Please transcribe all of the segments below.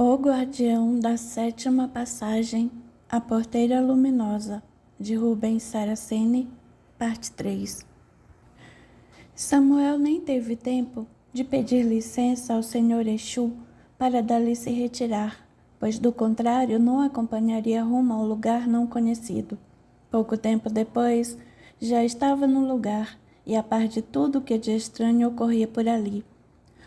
O Guardião da Sétima Passagem, A Porteira Luminosa, de Rubens Saraceni, parte 3. Samuel nem teve tempo de pedir licença ao Senhor Exu para dali se retirar, pois do contrário não acompanharia rumo ao lugar não conhecido. Pouco tempo depois, já estava no lugar e a par de tudo que de estranho ocorria por ali.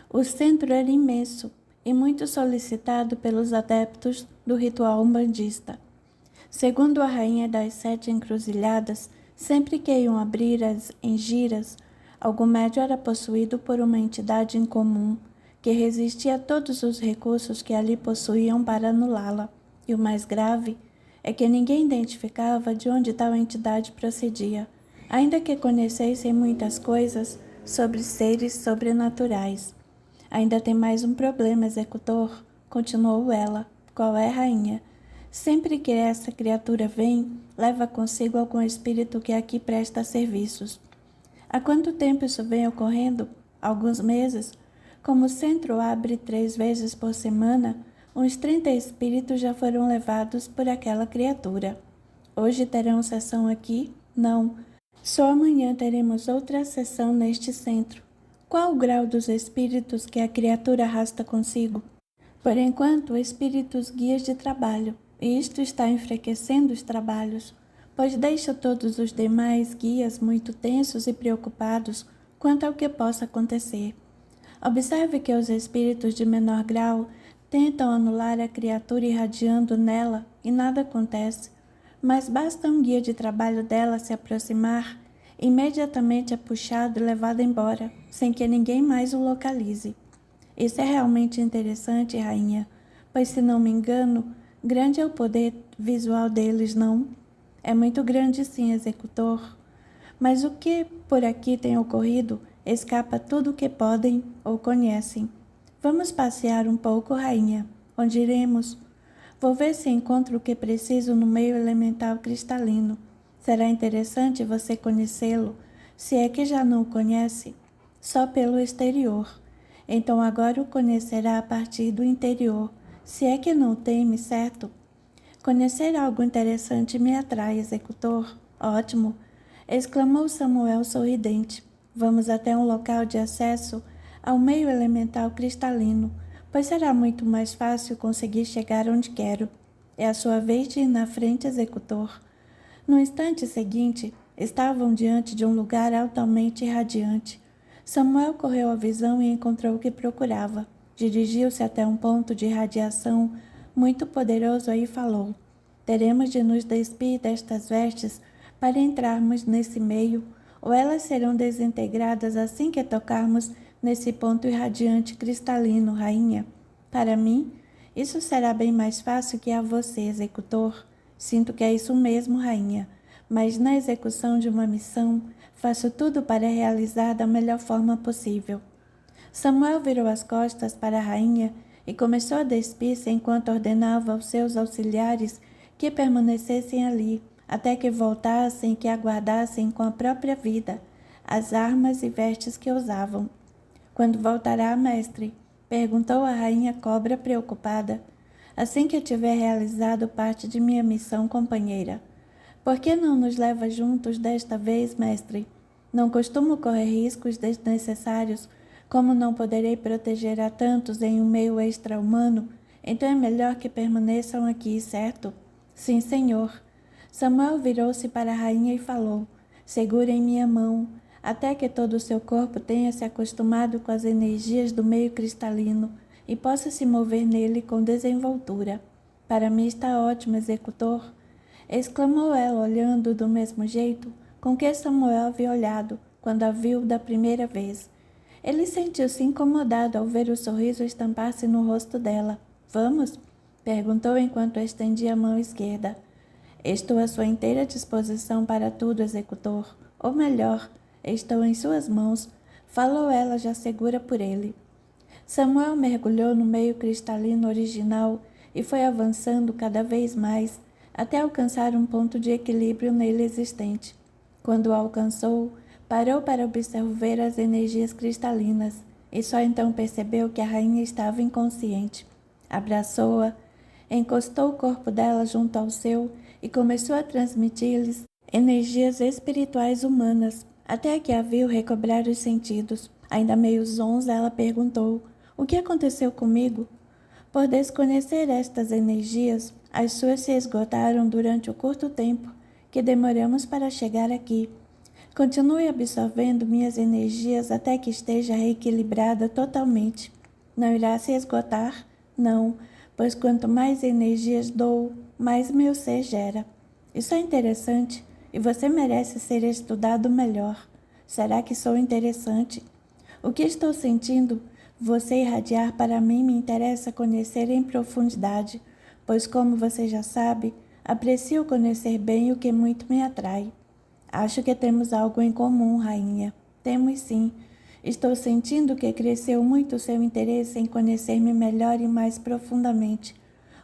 O centro era imenso e muito solicitado pelos adeptos do ritual umbandista. Segundo a rainha das 7 encruzilhadas, sempre que iam abrir as engiras, algum médium era possuído por uma entidade incomum, que resistia a todos os recursos que ali possuíam para anulá-la. E o mais grave é que ninguém identificava de onde tal entidade procedia, ainda que conhecessem muitas coisas sobre seres sobrenaturais. Ainda tem mais um problema, executor, continuou ela. Qual é, rainha? Sempre que essa criatura vem, leva consigo algum espírito que aqui presta serviços. Há quanto tempo isso vem ocorrendo? Alguns meses. Como o centro abre 3 vezes por semana, uns 30 espíritos já foram levados por aquela criatura. Hoje terão sessão aqui? Não. Só amanhã teremos outra sessão neste centro. Qual o grau dos espíritos que a criatura arrasta consigo? Por enquanto, espíritos guias de trabalho, e isto está enfraquecendo os trabalhos, pois deixa todos os demais guias muito tensos e preocupados quanto ao que possa acontecer. Observe que os espíritos de menor grau tentam anular a criatura irradiando nela e nada acontece, mas basta um guia de trabalho dela se aproximar, imediatamente é puxado e levado embora, sem que ninguém mais o localize. Isso é realmente interessante, rainha, pois, se não me engano, grande é o poder visual deles, não? É muito grande, sim, executor. Mas o que por aqui tem ocorrido escapa tudo o que podem ou conhecem. Vamos passear um pouco, rainha. Onde iremos? Vou ver se encontro o que preciso no meio elemental cristalino. Será interessante você conhecê-lo, se é que já não o conhece, só pelo exterior. Então agora o conhecerá a partir do interior, se é que não teme, certo? Conhecer algo interessante me atrai, executor. Ótimo! Exclamou Samuel sorridente. Vamos até um local de acesso ao meio elemental cristalino, pois será muito mais fácil conseguir chegar onde quero. É a sua vez de ir na frente, executor. No instante seguinte, estavam diante de um lugar altamente irradiante. Samuel correu à visão e encontrou o que procurava. Dirigiu-se até um ponto de irradiação muito poderoso e falou: teremos de nos despir destas vestes para entrarmos nesse meio, ou elas serão desintegradas assim que tocarmos nesse ponto irradiante cristalino, rainha. Para mim, isso será bem mais fácil que a você, executor. Sinto que é isso mesmo, rainha, mas na execução de uma missão, faço tudo para realizar da melhor forma possível. Samuel virou as costas para a rainha e começou a despir-se enquanto ordenava aos seus auxiliares que permanecessem ali, até que voltassem e que aguardassem com a própria vida as armas e vestes que usavam. Quando voltará, mestre? Perguntou a rainha cobra preocupada. Assim que tiver realizado parte de minha missão, companheira. Por que não nos leva juntos desta vez, mestre? Não costumo correr riscos desnecessários, como não poderei proteger a tantos em um meio extra-humano, então é melhor que permaneçam aqui, certo? Sim, senhor. Samuel virou-se para a rainha e falou: segure em minha mão, até que todo o seu corpo tenha se acostumado com as energias do meio cristalino e possa se mover nele com desenvoltura. Para mim está ótimo, executor, exclamou ela, olhando do mesmo jeito com que Samuel havia olhado quando a viu da primeira vez. Ele sentiu-se incomodado ao ver o sorriso estampar-se no rosto dela. Vamos? Perguntou enquanto estendia a mão esquerda. Estou à sua inteira disposição para tudo, executor. Ou melhor, estou em suas mãos, falou ela já segura por ele. Samuel mergulhou no meio cristalino original e foi avançando cada vez mais, até alcançar um ponto de equilíbrio nele existente. Quando o alcançou, parou para observar as energias cristalinas, e só então percebeu que a rainha estava inconsciente. Abraçou-a, encostou o corpo dela junto ao seu e começou a transmitir-lhes energias espirituais humanas, até que a viu recobrar os sentidos. Ainda meio zonza, ela perguntou: "O que aconteceu comigo?" Por desconhecer estas energias, as suas se esgotaram durante o curto tempo que demoramos para chegar aqui. Continue absorvendo minhas energias até que esteja reequilibrada totalmente. Não irá se esgotar? Não, pois quanto mais energias dou, mais meu ser gera. Isso é interessante e você merece ser estudado melhor. Será que sou interessante? O que estou sentindo você irradiar para mim me interessa conhecer em profundidade, pois, como você já sabe, aprecio conhecer bem o que muito me atrai. Acho que temos algo em comum, rainha. Temos sim. Estou sentindo que cresceu muito seu interesse em conhecer-me melhor e mais profundamente,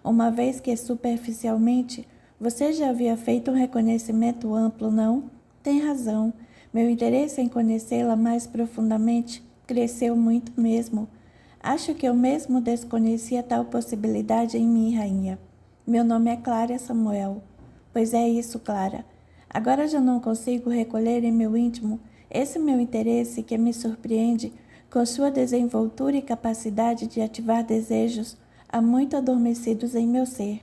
uma vez que superficialmente você já havia feito um reconhecimento amplo, não? Tem razão. Meu interesse em conhecê-la mais profundamente cresceu muito mesmo. Acho que eu mesmo desconhecia tal possibilidade em mim, rainha. Meu nome é Clara Samuel. Pois é isso, Clara. Agora já não consigo recolher em meu íntimo esse meu interesse que me surpreende com sua desenvoltura e capacidade de ativar desejos há muito adormecidos em meu ser.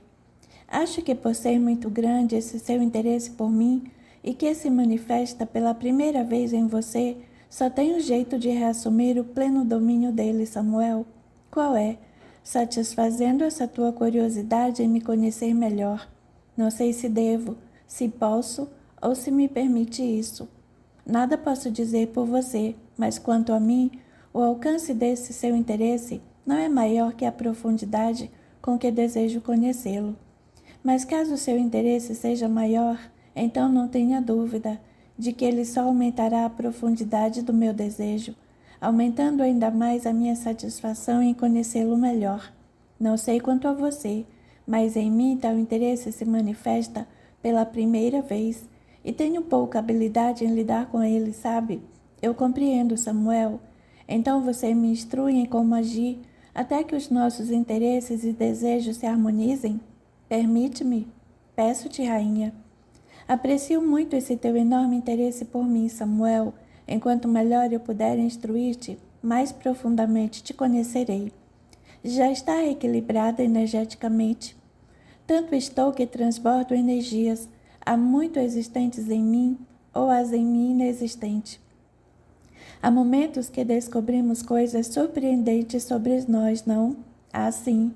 Acho que por ser muito grande esse seu interesse por mim e que se manifesta pela primeira vez em você, só tem um jeito de reassumir o pleno domínio dele, Samuel. Qual é? Satisfazendo essa tua curiosidade em me conhecer melhor. Não sei se devo, se posso ou se me permite isso. Nada posso dizer por você, mas quanto a mim, o alcance desse seu interesse não é maior que a profundidade com que desejo conhecê-lo. Mas caso seu interesse seja maior, então não tenha dúvida de que ele só aumentará a profundidade do meu desejo, aumentando ainda mais a minha satisfação em conhecê-lo melhor. Não sei quanto a você, mas em mim tal interesse se manifesta pela primeira vez e tenho pouca habilidade em lidar com ele, sabe? Eu compreendo, Samuel. Então você me instrui em como agir até que os nossos interesses e desejos se harmonizem? Permite-me? Peço-te, rainha. Aprecio muito esse teu enorme interesse por mim, Samuel. Enquanto melhor eu puder instruir-te, mais profundamente te conhecerei. Já está equilibrada energeticamente. Tanto estou que transbordo energias, há muito existentes em mim ou as em mim inexistentes. Há momentos que descobrimos coisas surpreendentes sobre nós, não? Ah, sim.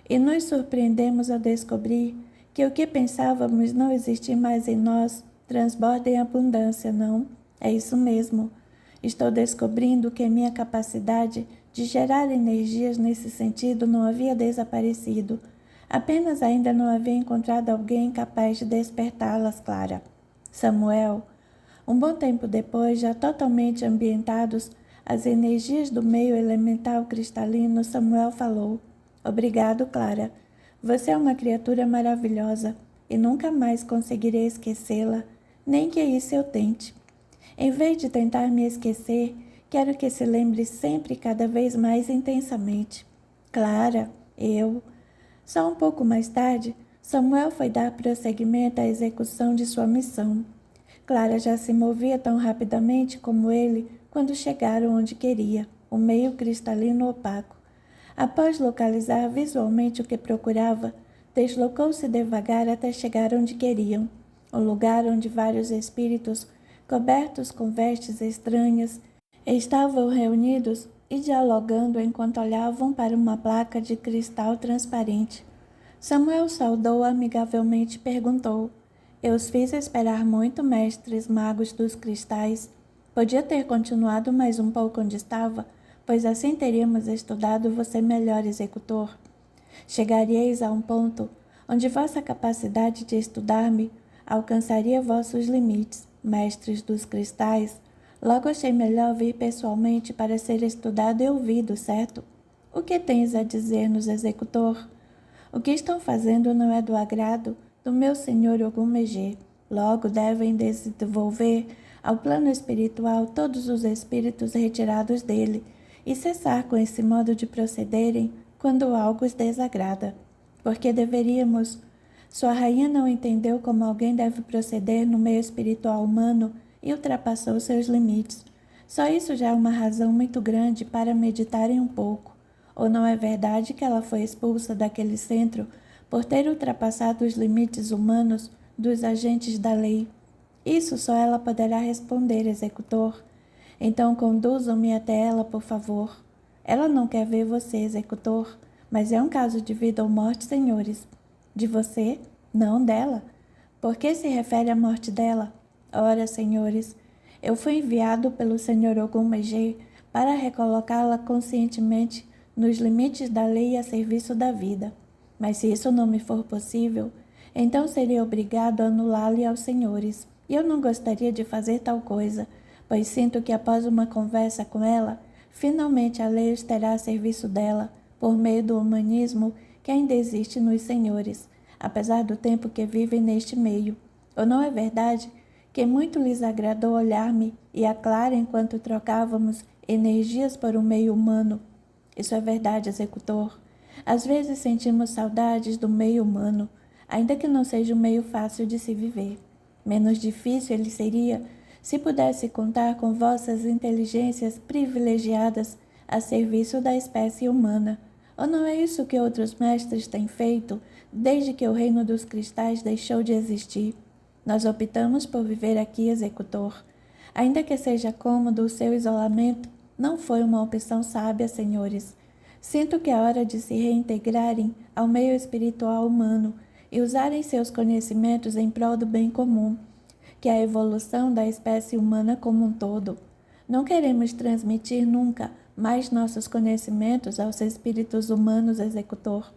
E nos surpreendemos ao descobrir que o que pensávamos não existir mais em nós transborda em abundância, não? É isso mesmo. Estou descobrindo que minha capacidade de gerar energias nesse sentido não havia desaparecido. Apenas ainda não havia encontrado alguém capaz de despertá-las, Clara. Samuel, um bom tempo depois, já totalmente ambientados as energias do meio elemental cristalino, Samuel falou: Obrigado, Clara. Você é uma criatura maravilhosa e nunca mais conseguirei esquecê-la, nem que isso eu tente. Em vez de tentar me esquecer, quero que se lembre sempre cada vez mais intensamente. Clara, eu... Só um pouco mais tarde, Samuel foi dar prosseguimento à execução de sua missão. Clara já se movia tão rapidamente como ele quando chegaram onde queria, o meio cristalino opaco. Após localizar visualmente o que procurava, deslocou-se devagar até chegar onde queriam, um lugar onde vários espíritos, cobertos com vestes estranhas, estavam reunidos e dialogando enquanto olhavam para uma placa de cristal transparente. Samuel saudou amigavelmente e perguntou: Eu os fiz esperar muito, mestres magos dos cristais. Podia ter continuado mais um pouco onde estava, pois assim teríamos estudado você melhor, executor. Chegaríeis a um ponto onde vossa capacidade de estudar-me alcançaria vossos limites, mestres dos cristais. Logo achei melhor vir pessoalmente para ser estudado e ouvido, certo? O que tens a dizer-nos, executor? O que estão fazendo não é do agrado do meu senhor Ogum-Megé. Logo devem desenvolver ao plano espiritual todos os espíritos retirados dele e cessar com esse modo de procederem quando algo os desagrada. Porque deveríamos. Sua rainha não entendeu como alguém deve proceder no meio espiritual humano e ultrapassou seus limites. Só isso já é uma razão muito grande para meditarem um pouco. Ou não é verdade que ela foi expulsa daquele centro por ter ultrapassado os limites humanos dos agentes da lei? Isso só ela poderá responder, executor. Então conduzam-me até ela, por favor. Ela não quer ver você, executor, mas é um caso de vida ou morte, senhores. De você? Não dela. Por que se refere à morte dela? Ora, senhores, eu fui enviado pelo senhor Ogum-Megé para recolocá-la conscientemente nos limites da lei a serviço da vida. Mas se isso não me for possível, então serei obrigado a anulá-la aos senhores. E eu não gostaria de fazer tal coisa, pois sinto que após uma conversa com ela, finalmente a lei estará a serviço dela, por meio do humanismo que ainda existe nos senhores, apesar do tempo que vivem neste meio. Ou não é verdade que muito lhes agradou olhar-me e a Clara enquanto trocávamos energias por um meio humano? Isso é verdade, executor. Às vezes sentimos saudades do meio humano, ainda que não seja um meio fácil de se viver. Menos difícil ele seria se pudesse contar com vossas inteligências privilegiadas a serviço da espécie humana. Ou não é isso que outros mestres têm feito desde que o reino dos cristais deixou de existir? Nós optamos por viver aqui, executor. Ainda que seja cômodo o seu isolamento, não foi uma opção sábia, senhores. Sinto que é hora de se reintegrarem ao meio espiritual humano e usarem seus conhecimentos em prol do bem comum, que é a evolução da espécie humana como um todo. Não queremos transmitir nunca mais nossos conhecimentos aos espíritos humanos, executor.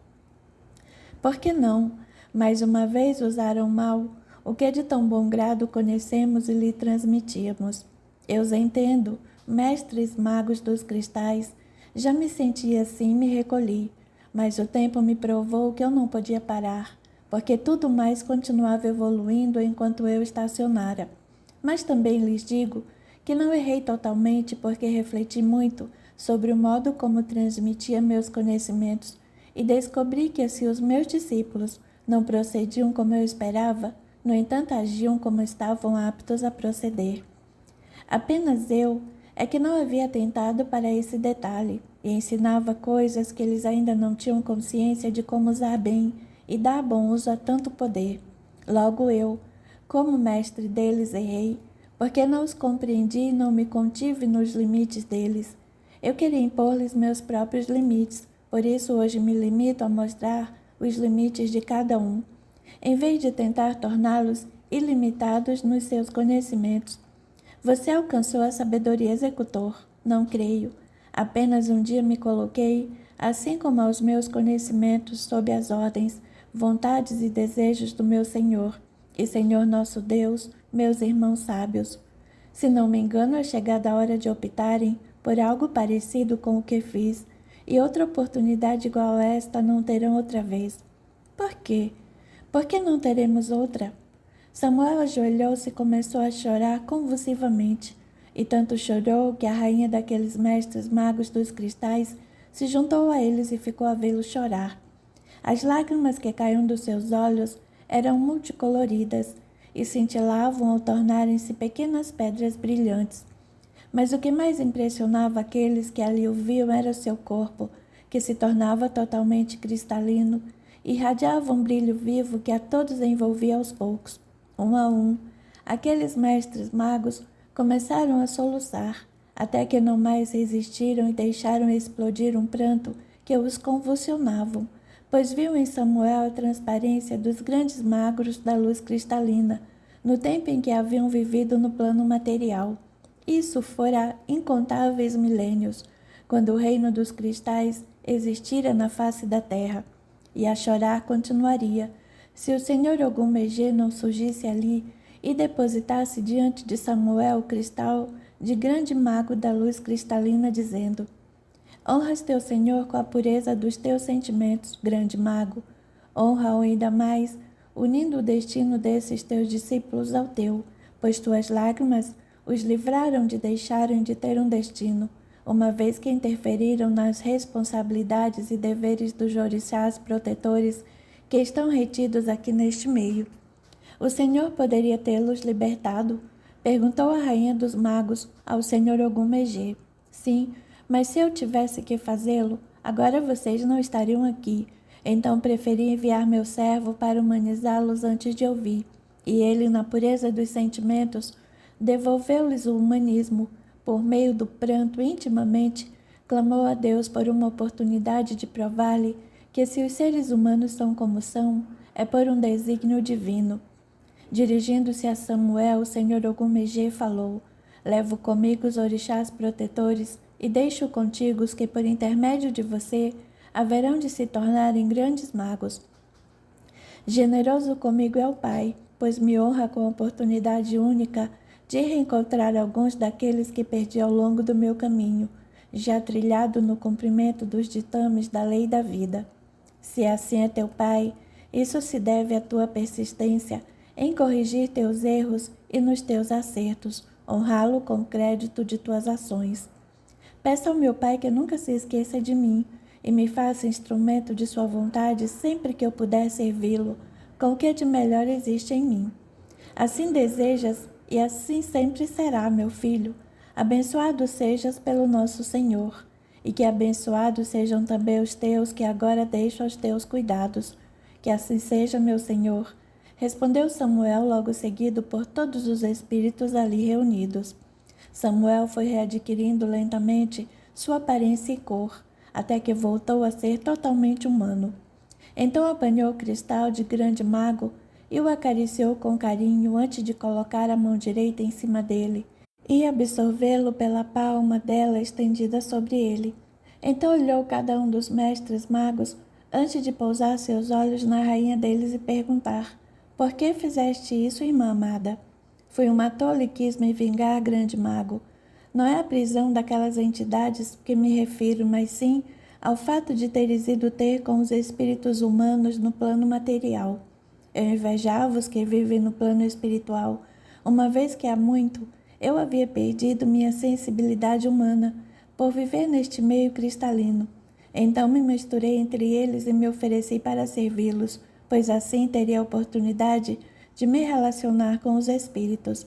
Por que não? Mais uma vez usaram mal o que de tão bom grado conhecemos e lhe transmitíamos. Eu os entendo, mestres magos dos cristais. Já me senti assim e me recolhi, mas o tempo me provou que eu não podia parar, porque tudo mais continuava evoluindo enquanto eu estacionara. Mas também lhes digo que não errei totalmente, porque refleti muito sobre o modo como transmitia meus conhecimentos e descobri que se os meus discípulos não procediam como eu esperava, no entanto agiam como estavam aptos a proceder. Apenas eu é que não havia atentado para esse detalhe e ensinava coisas que eles ainda não tinham consciência de como usar bem e dar bom uso a tanto poder. Logo eu, como mestre deles, errei, porque não os compreendi e não me contive nos limites deles. Eu queria impor-lhes meus próprios limites, por isso hoje me limito a mostrar os limites de cada um, em vez de tentar torná-los ilimitados nos seus conhecimentos. Você alcançou a sabedoria, executor? Não creio. Apenas um dia me coloquei, assim como aos meus conhecimentos, sob as ordens, vontades e desejos do meu Senhor, e Senhor nosso Deus, meus irmãos sábios. Se não me engano, é chegada a hora de optarem por algo parecido com o que fiz, e outra oportunidade igual a esta não terão outra vez. Por quê? Por que não teremos outra? Samuel ajoelhou-se e começou a chorar convulsivamente, e tanto chorou que a rainha daqueles mestres magos dos cristais se juntou a eles e ficou a vê-lo chorar. As lágrimas que caíam dos seus olhos eram multicoloridas e cintilavam ao tornarem-se pequenas pedras brilhantes. Mas o que mais impressionava aqueles que ali o viam era o seu corpo, que se tornava totalmente cristalino e irradiava um brilho vivo que a todos envolvia aos poucos. Um a um, aqueles mestres magos começaram a soluçar, até que não mais resistiram e deixaram explodir um pranto que os convulsionavam, pois viu em Samuel a transparência dos grandes magos da luz cristalina, no tempo em que haviam vivido no plano material. Isso fora incontáveis milênios, quando o reino dos cristais existira na face da terra, e a chorar continuaria, se o senhor Ogum-Megé não surgisse ali e depositasse diante de Samuel o cristal de grande mago da luz cristalina, dizendo: honras teu Senhor com a pureza dos teus sentimentos, grande mago. Honra-o ainda mais, unindo o destino desses teus discípulos ao teu, pois tuas lágrimas os livraram de deixarem de ter um destino. uma vez que interferiram nas responsabilidades e deveres dos orixás protetores que estão retidos aqui neste meio. O Senhor poderia tê-los libertado? Perguntou a rainha dos magos ao Senhor Ogum-Megé. Sim, mas se eu tivesse que fazê-lo, agora vocês não estariam aqui. Então preferi enviar meu servo para humanizá-los antes de ouvir. E ele, na pureza dos sentimentos, devolveu-lhes o humanismo. Por meio do pranto, intimamente, clamou a Deus por uma oportunidade de provar-lhe que se os seres humanos são como são, é por um desígnio divino. Dirigindo-se a Samuel, o Senhor Ogum-Megé falou: Levo comigo os orixás protetores e deixo contigo os que, por intermédio de você, haverão de se tornarem grandes magos. Generoso comigo é o Pai, pois me honra com a oportunidade única de reencontrar alguns daqueles que perdi ao longo do meu caminho, já trilhado no cumprimento dos ditames da lei da vida. Se assim é teu Pai, isso se deve à tua persistência em corrigir teus erros e nos teus acertos, honrá-lo com crédito de tuas ações. Peça ao meu Pai que nunca se esqueça de mim e me faça instrumento de sua vontade sempre que eu puder servi-lo, com o que de melhor existe em mim. Assim desejas e assim sempre será, meu filho. Abençoado sejas pelo nosso Senhor, e que abençoados sejam também os teus que agora deixo aos teus cuidados. Que assim seja, meu Senhor. Respondeu Samuel logo seguido por todos os espíritos ali reunidos. Samuel foi readquirindo lentamente sua aparência e cor, até que voltou a ser totalmente humano. Então apanhou o cristal de grande mago e o acariciou com carinho antes de colocar a mão direita em cima dele e absorvê-lo pela palma dela estendida sobre ele. Então olhou cada um dos mestres magos antes de pousar seus olhos na rainha deles e perguntar: Por que fizeste isso, irmã amada? Fui uma tola e quis me vingar, grande mago. Não é a prisão daquelas entidades que me refiro, mas sim ao fato de teres ido ter com os espíritos humanos no plano material. Eu invejava os que vivem no plano espiritual, uma vez que há muito eu havia perdido minha sensibilidade humana por viver neste meio cristalino. Então me misturei entre eles e me ofereci para servi-los, pois assim teria a oportunidade de me relacionar com os espíritos.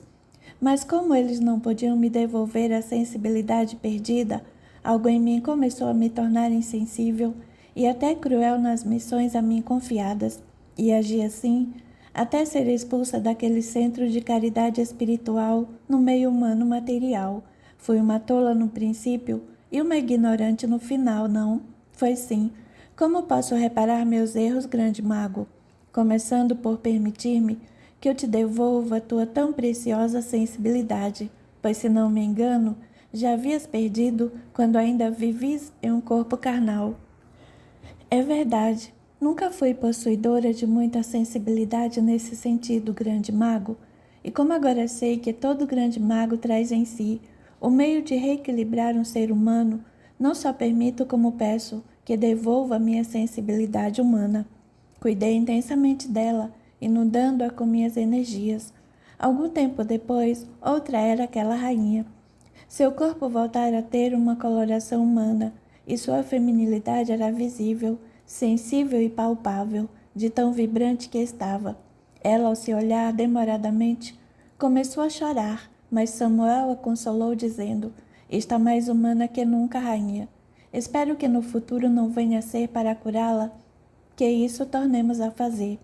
Mas como eles não podiam me devolver a sensibilidade perdida, algo em mim começou a me tornar insensível e até cruel nas missões a mim confiadas, e agi assim até ser expulsa daquele centro de caridade espiritual no meio humano material. Fui uma tola no princípio e uma ignorante no final, não? Foi sim. Como posso reparar meus erros, grande mago? Começando por permitir-me que eu te devolva a tua tão preciosa sensibilidade, pois se não me engano, já havias perdido quando ainda vivis em um corpo carnal. É verdade, nunca fui possuidora de muita sensibilidade nesse sentido, grande mago, e como agora sei que todo grande mago traz em si o meio de reequilibrar um ser humano, não só permito como peço que devolva a minha sensibilidade humana. Cuidei intensamente dela, inundando-a com minhas energias. Algum tempo depois, outra era aquela rainha. Seu corpo voltara a ter uma coloração humana, e sua feminilidade era visível, sensível e palpável, de tão vibrante que estava. Ela, ao se olhar demoradamente, começou a chorar, mas Samuel a consolou, dizendo: Está mais humana que nunca, rainha. Espero que no futuro não venha a ser para curá-la, que isso tornemos a fazer.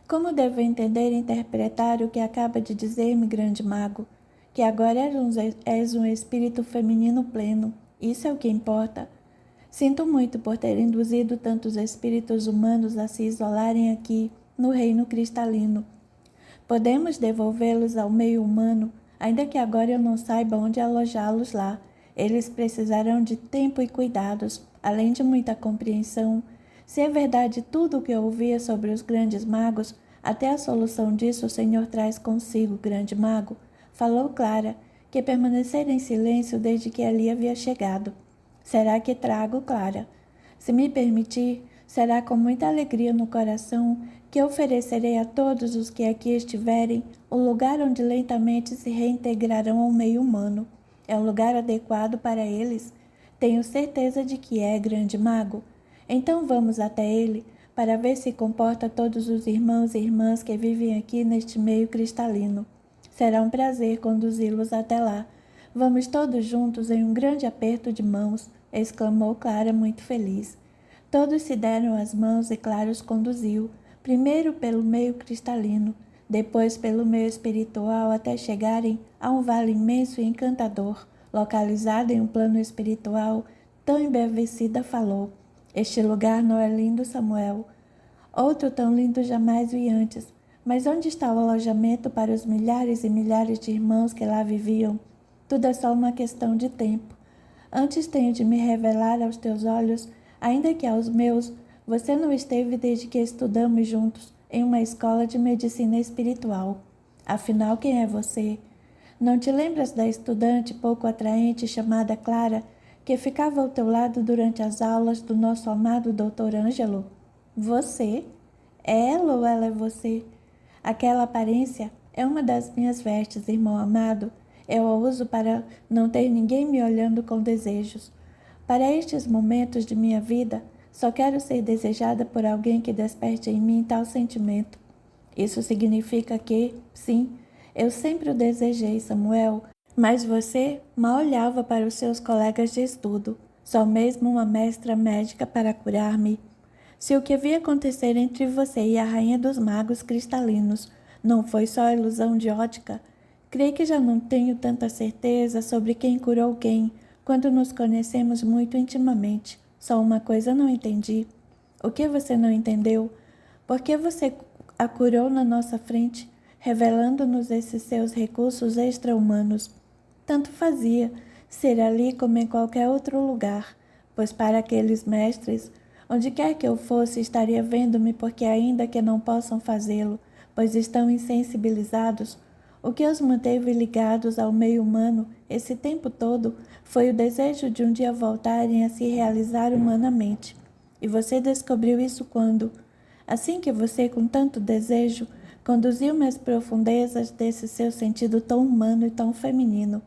Como devo entender e interpretar o que acaba de dizer-me, grande mago? Que agora és um espírito feminino pleno. Isso é o que importa. Sinto muito por ter induzido tantos espíritos humanos a se isolarem aqui, no reino cristalino. Podemos devolvê-los ao meio humano, ainda que agora eu não saiba onde alojá-los lá. Eles precisarão de tempo e cuidados, além de muita compreensão. Se é verdade tudo o que eu ouvia sobre os grandes magos, até a solução disso o Senhor traz consigo, grande mago. Falou Clara, que permanecera em silêncio desde que ali havia chegado. Será que trago, Clara? Se me permitir, será com muita alegria no coração que oferecerei a todos os que aqui estiverem o lugar onde lentamente se reintegrarão ao meio humano. É um lugar adequado para eles? Tenho certeza de que é grande mago. Então vamos até ele para ver se comporta todos os irmãos e irmãs que vivem aqui neste meio cristalino. Será um prazer conduzi-los até lá. Vamos todos juntos em um grande aperto de mãos, exclamou Clara muito feliz. Todos se deram as mãos e Clara os conduziu, primeiro pelo meio cristalino, depois pelo meio espiritual até chegarem a um vale imenso e encantador, localizado em um plano espiritual. Tão embevecida falou: este lugar não é lindo, Samuel? Outro tão lindo jamais vi antes. Mas onde está o alojamento para os milhares e milhares de irmãos que lá viviam? Tudo é só uma questão de tempo. Antes tenho de me revelar aos teus olhos, ainda que aos meus. Você não esteve desde que estudamos juntos em uma escola de medicina espiritual. Afinal, quem é você? Não te lembras da estudante pouco atraente chamada Clara, que ficava ao teu lado durante as aulas do nosso amado Dr. Ângelo? Você? É ela ou ela é você? Aquela aparência é uma das minhas vestes, irmão amado. Eu a uso para não ter ninguém me olhando com desejos. Para estes momentos de minha vida, só quero ser desejada por alguém que desperte em mim tal sentimento. Isso significa que, sim, eu sempre o desejei, Samuel, mas você mal olhava para os seus colegas de estudo, só mesmo uma mestra médica para curar-me. Se o que vi acontecer entre você e a rainha dos magos cristalinos não foi só ilusão de ótica, creio que já não tenho tanta certeza sobre quem curou quem, quando nos conhecemos muito intimamente. Só uma coisa não entendi. O que você não entendeu? Por que você a curou na nossa frente, revelando-nos esses seus recursos extra-humanos? Tanto fazia, ser ali como em qualquer outro lugar, pois para aqueles mestres, onde quer que eu fosse, estaria vendo-me, porque ainda que não possam fazê-lo, pois estão insensibilizados, o que os manteve ligados ao meio humano esse tempo todo foi o desejo de um dia voltarem a se realizar humanamente. E você descobriu isso quando? Assim que você, com tanto desejo, conduziu-me às profundezas desse seu sentido tão humano e tão feminino.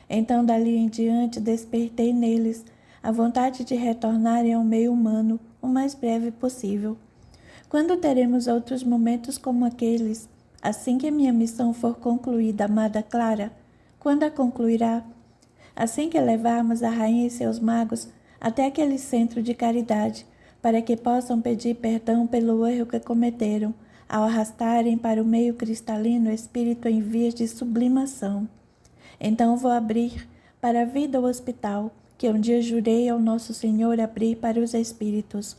Então, dali em diante, despertei neles a vontade de retornarem ao meio humano o mais breve possível. Quando teremos outros momentos como aqueles? Assim que minha missão for concluída, amada Clara? Quando a concluirá? Assim que levarmos a rainha e seus magos até aquele centro de caridade, para que possam pedir perdão pelo erro que cometeram, ao arrastarem para o meio cristalino o espírito em vias de sublimação. Então vou abrir para a vida o hospital, que um dia jurei ao Nosso Senhor abrir para os espíritos.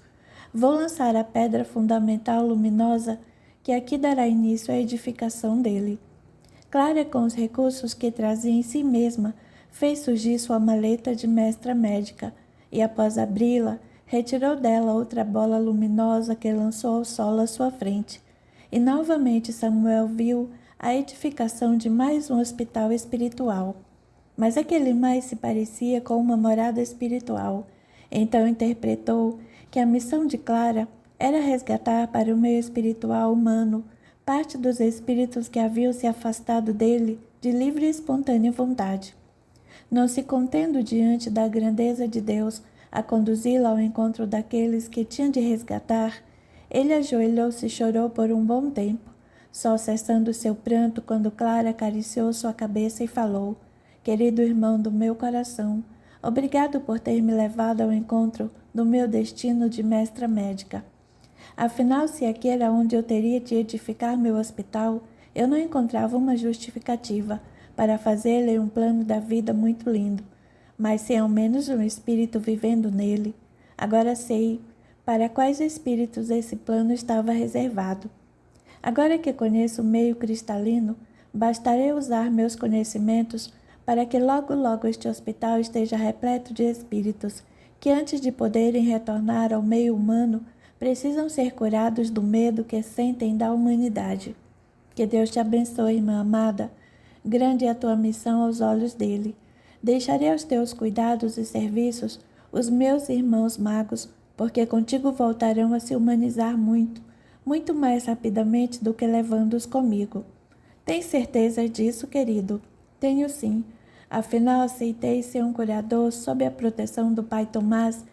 Vou lançar a pedra fundamental luminosa que aqui dará início à edificação dele. Clara, com os recursos que trazia em si mesma, fez surgir sua maleta de mestra médica e, após abri-la, retirou dela outra bola luminosa que lançou ao solo à sua frente. E novamente Samuel viu a edificação de mais um hospital espiritual. Mas aquele mais se parecia com uma morada espiritual. Então interpretou que a missão de Clara era resgatar para o meio espiritual humano parte dos espíritos que haviam se afastado dele de livre e espontânea vontade. Não se contendo diante da grandeza de Deus a conduzi-la ao encontro daqueles que tinha de resgatar, ele ajoelhou-se e chorou por um bom tempo, só cessando seu pranto quando Clara acariciou sua cabeça e falou: querido irmão do meu coração, obrigado por ter me levado ao encontro do meu destino de mestra médica. Afinal, se aqui era onde eu teria de edificar meu hospital, eu não encontrava uma justificativa para fazer-lhe um plano da vida muito lindo, mas sem ao menos um espírito vivendo nele. Agora sei para quais espíritos esse plano estava reservado. Agora que conheço o meio cristalino, bastará usar meus conhecimentos para que logo este hospital esteja repleto de espíritos que, antes de poderem retornar ao meio humano, precisam ser curados do medo que sentem da humanidade. Que Deus te abençoe, irmã amada. Grande é a tua missão aos olhos dele. Deixarei aos teus cuidados e serviços os meus irmãos magos, porque contigo voltarão a se humanizar muito, muito mais rapidamente do que levando-os comigo. Tens certeza disso, querido? Tenho sim. Afinal, aceitei ser um curador sob a proteção do Pai Tomás,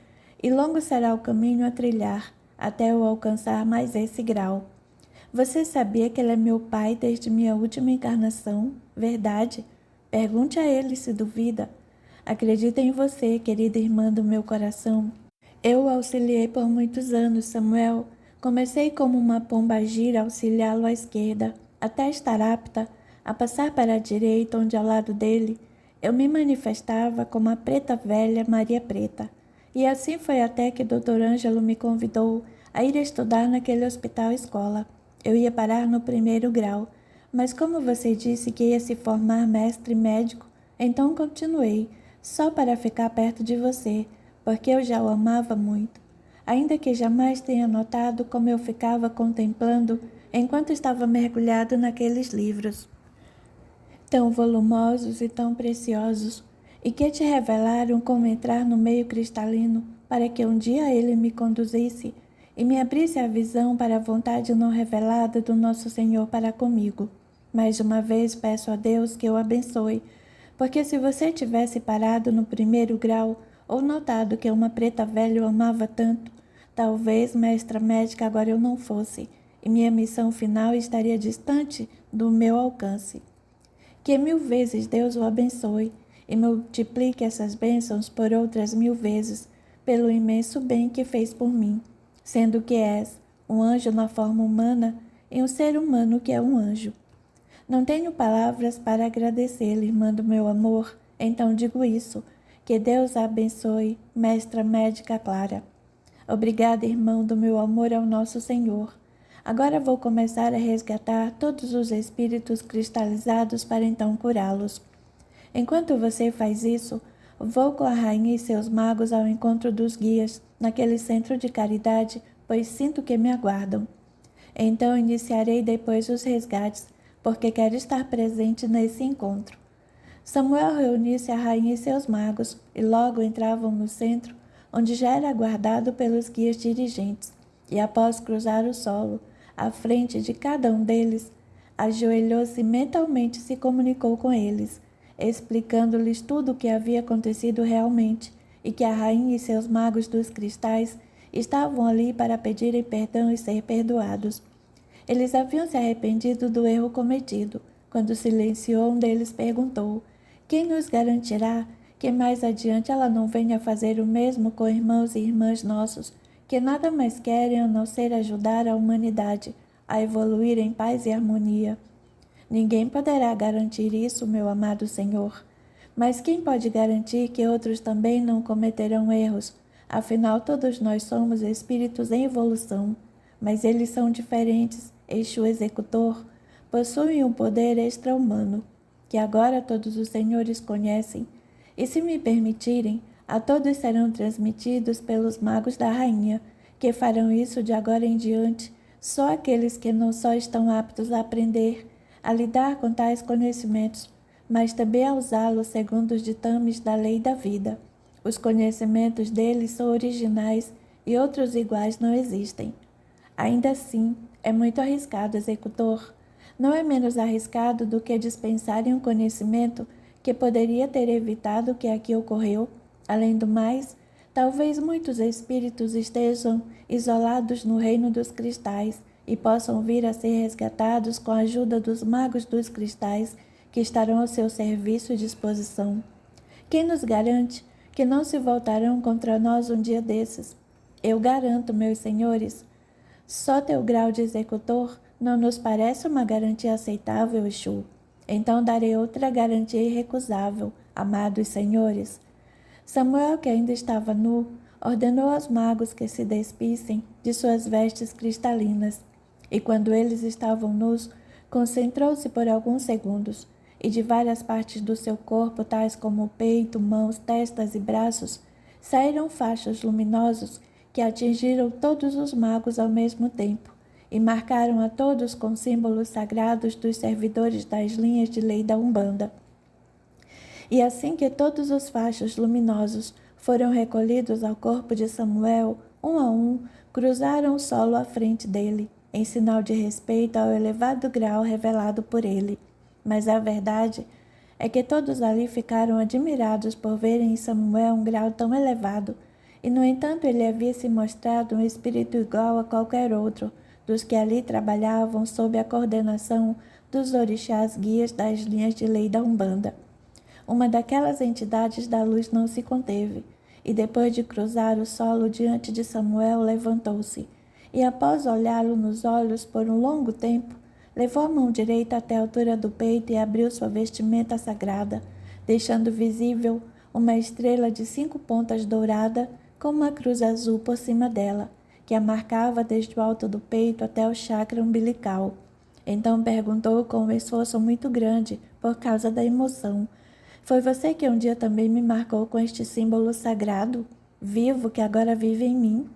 e longo será o caminho a trilhar até eu alcançar mais esse grau. Você sabia que ele é meu pai desde minha última encarnação? Verdade? Pergunte a ele se duvida. Acredito em você, querida irmã do meu coração. Eu o auxiliei por muitos anos, Samuel. Comecei como uma pomba-gira a auxiliá-lo à esquerda, até estar apta a passar para a direita, onde ao lado dele eu me manifestava como a preta velha Maria Preta. E assim foi até que Dr. Ângelo me convidou a ir estudar naquele hospital-escola. Eu ia parar no 1º grau, mas como você disse que ia se formar mestre médico, então continuei, só para ficar perto de você, porque eu já o amava muito. Ainda que jamais tenha notado como eu ficava contemplando enquanto estava mergulhado naqueles livros, tão volumosos e tão preciosos, e que te revelaram como entrar no meio cristalino, para que um dia ele me conduzisse e me abrisse a visão para a vontade não revelada do nosso Senhor para comigo. Mais uma vez peço a Deus que o abençoe, porque se você tivesse parado no 1º grau ou notado que uma preta velha o amava tanto, talvez mestra médica agora eu não fosse, e minha missão final estaria distante do meu alcance. Que 1000 vezes Deus o abençoe e multiplique essas bênçãos por outras 1000 vezes, pelo imenso bem que fez por mim, sendo que és um anjo na forma humana e um ser humano que é um anjo. Não tenho palavras para agradecer-lhe, irmã do meu amor, então digo isso, que Deus a abençoe, mestra médica Clara. Obrigada, irmão do meu amor ao nosso Senhor. Agora vou começar a resgatar todos os espíritos cristalizados para então curá-los. Enquanto você faz isso, vou com a rainha e seus magos ao encontro dos guias, naquele centro de caridade, pois sinto que me aguardam. Então iniciarei depois os resgates, porque quero estar presente nesse encontro. Samuel reuniu-se a rainha e seus magos, e logo entravam no centro, onde já era aguardado pelos guias dirigentes, e após cruzar o solo, à frente de cada um deles, ajoelhou-se e mentalmente se comunicou com eles, explicando-lhes tudo o que havia acontecido realmente, e que a rainha e seus magos dos cristais estavam ali para pedirem perdão e ser perdoados. Eles haviam se arrependido do erro cometido. Quando silenciou, um deles perguntou: quem nos garantirá que mais adiante ela não venha fazer o mesmo com irmãos e irmãs nossos, que nada mais querem a não ser ajudar a humanidade a evoluir em paz e harmonia? Ninguém poderá garantir isso, meu amado Senhor. Mas quem pode garantir que outros também não cometerão erros? Afinal, todos nós somos espíritos em evolução, mas eles são diferentes. Exu executor possui um poder extra-humano, que agora todos os senhores conhecem, e se me permitirem, a todos serão transmitidos pelos magos da rainha, que farão isso de agora em diante, só aqueles que não só estão aptos a aprender, a lidar com tais conhecimentos, mas também a usá-los segundo os ditames da lei da vida. Os conhecimentos deles são originais e outros iguais não existem. Ainda assim, é muito arriscado, executor. Não é menos arriscado do que dispensarem um conhecimento que poderia ter evitado o que aqui ocorreu. Além do mais, talvez muitos espíritos estejam isolados no reino dos cristais e possam vir a ser resgatados com a ajuda dos magos dos cristais que estarão ao seu serviço e disposição. Quem nos garante que não se voltarão contra nós um dia desses? Eu garanto, meus senhores. Só teu grau de executor não nos parece uma garantia aceitável, Exu. Então darei outra garantia irrecusável, amados senhores. Samuel, que ainda estava nu, ordenou aos magos que se despissem de suas vestes cristalinas, e quando eles estavam nus, concentrou-se por alguns segundos, e de várias partes do seu corpo, tais como o peito, mãos, testas e braços, saíram fachos luminosos que atingiram todos os magos ao mesmo tempo e marcaram a todos com símbolos sagrados dos servidores das linhas de lei da Umbanda. E assim que todos os fachos luminosos foram recolhidos ao corpo de Samuel, um a um, cruzaram o solo à frente dele, em sinal de respeito ao elevado grau revelado por ele. Mas a verdade é que todos ali ficaram admirados por verem em Samuel um grau tão elevado, e no entanto ele havia se mostrado um espírito igual a qualquer outro dos que ali trabalhavam sob a coordenação dos orixás guias das linhas de lei da Umbanda. Uma daquelas entidades da luz não se conteve, e depois de cruzar o solo diante de Samuel, levantou-se, e após olhá-lo nos olhos por um longo tempo, levou a mão direita até a altura do peito e abriu sua vestimenta sagrada, deixando visível uma estrela de 5 pontas dourada com uma cruz azul por cima dela, que a marcava desde o alto do peito até o chakra umbilical. Então perguntou com um esforço muito grande, por causa da emoção: foi você que um dia também me marcou com este símbolo sagrado, vivo, que agora vive em mim?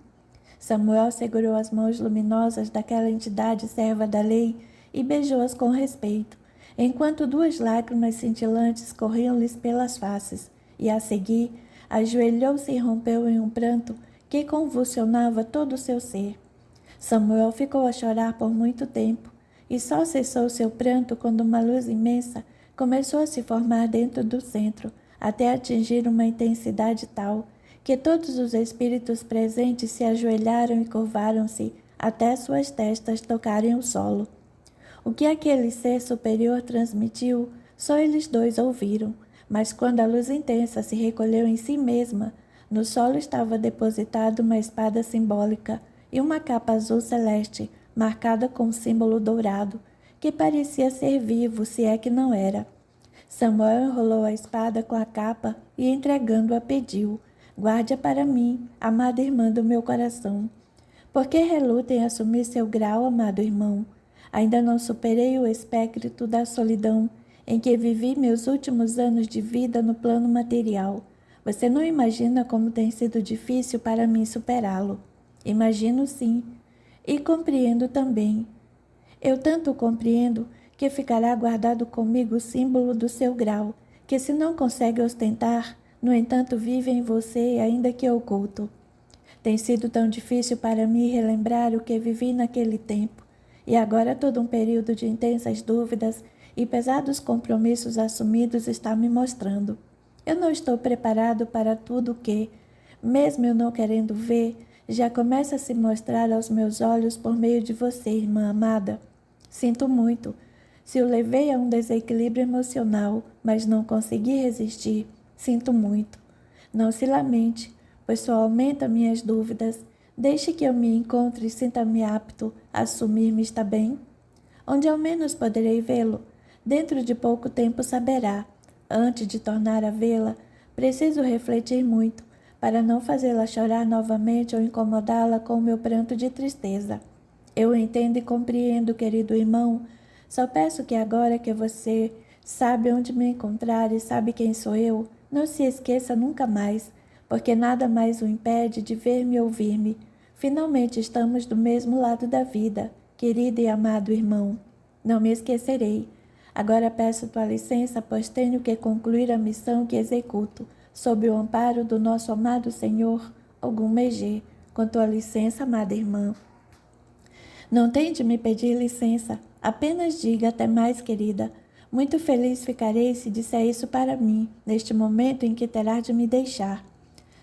Samuel segurou as mãos luminosas daquela entidade serva da lei e beijou-as com respeito, enquanto 2 lágrimas cintilantes corriam-lhes pelas faces, e a seguir ajoelhou-se e rompeu em um pranto que convulsionava todo o seu ser. Samuel ficou a chorar por muito tempo, e só cessou seu pranto quando uma luz imensa começou a se formar dentro do centro, até atingir uma intensidade tal que todos os espíritos presentes se ajoelharam e curvaram-se até suas testas tocarem o solo. O que aquele ser superior transmitiu, só eles 2 ouviram, mas quando a luz intensa se recolheu em si mesma, no solo estava depositada uma espada simbólica e uma capa azul celeste, marcada com um símbolo dourado, que parecia ser vivo, se é que não era. Samuel enrolou a espada com a capa e, entregando-a, pediu: guarde-a para mim, amada irmã do meu coração. Por que reluta em assumir seu grau, amado irmão? Ainda não superei o espectro da solidão em que vivi meus últimos anos de vida no plano material. Você não imagina como tem sido difícil para mim superá-lo. Imagino sim, e compreendo também. Eu tanto compreendo que ficará guardado comigo o símbolo do seu grau, que se não consegue ostentar, no entanto vive em você, ainda que oculto. Tem sido tão difícil para mim relembrar o que vivi naquele tempo, e agora todo um período de intensas dúvidas e pesados compromissos assumidos está me mostrando. Eu não estou preparado para tudo que, mesmo eu não querendo ver, já começa a se mostrar aos meus olhos por meio de você, irmã amada. Sinto muito, se o levei a um desequilíbrio emocional, mas não consegui resistir. Sinto muito. Não se lamente, pois só aumenta minhas dúvidas. Deixe que eu me encontre e sinta-me apto a assumir-me, está bem? Onde ao menos poderei vê-lo? Dentro de pouco tempo saberá. Antes de tornar a vê-la, preciso refletir muito, para não fazê-la chorar novamente ou incomodá-la com o meu pranto de tristeza. Eu entendo e compreendo, querido irmão. Só peço que agora que você sabe onde me encontrar e sabe quem sou eu, não se esqueça nunca mais, porque nada mais o impede de ver-me e ouvir-me. Finalmente estamos do mesmo lado da vida, querido e amado irmão. Não me esquecerei. Agora peço tua licença, pois tenho que concluir a missão que executo, sob o amparo do nosso amado Senhor, Ogum Megê. Com tua licença, amada irmã. Não tem de me pedir licença, apenas diga até mais, querida. Muito feliz ficarei se disser isso para mim, neste momento em que terá de me deixar.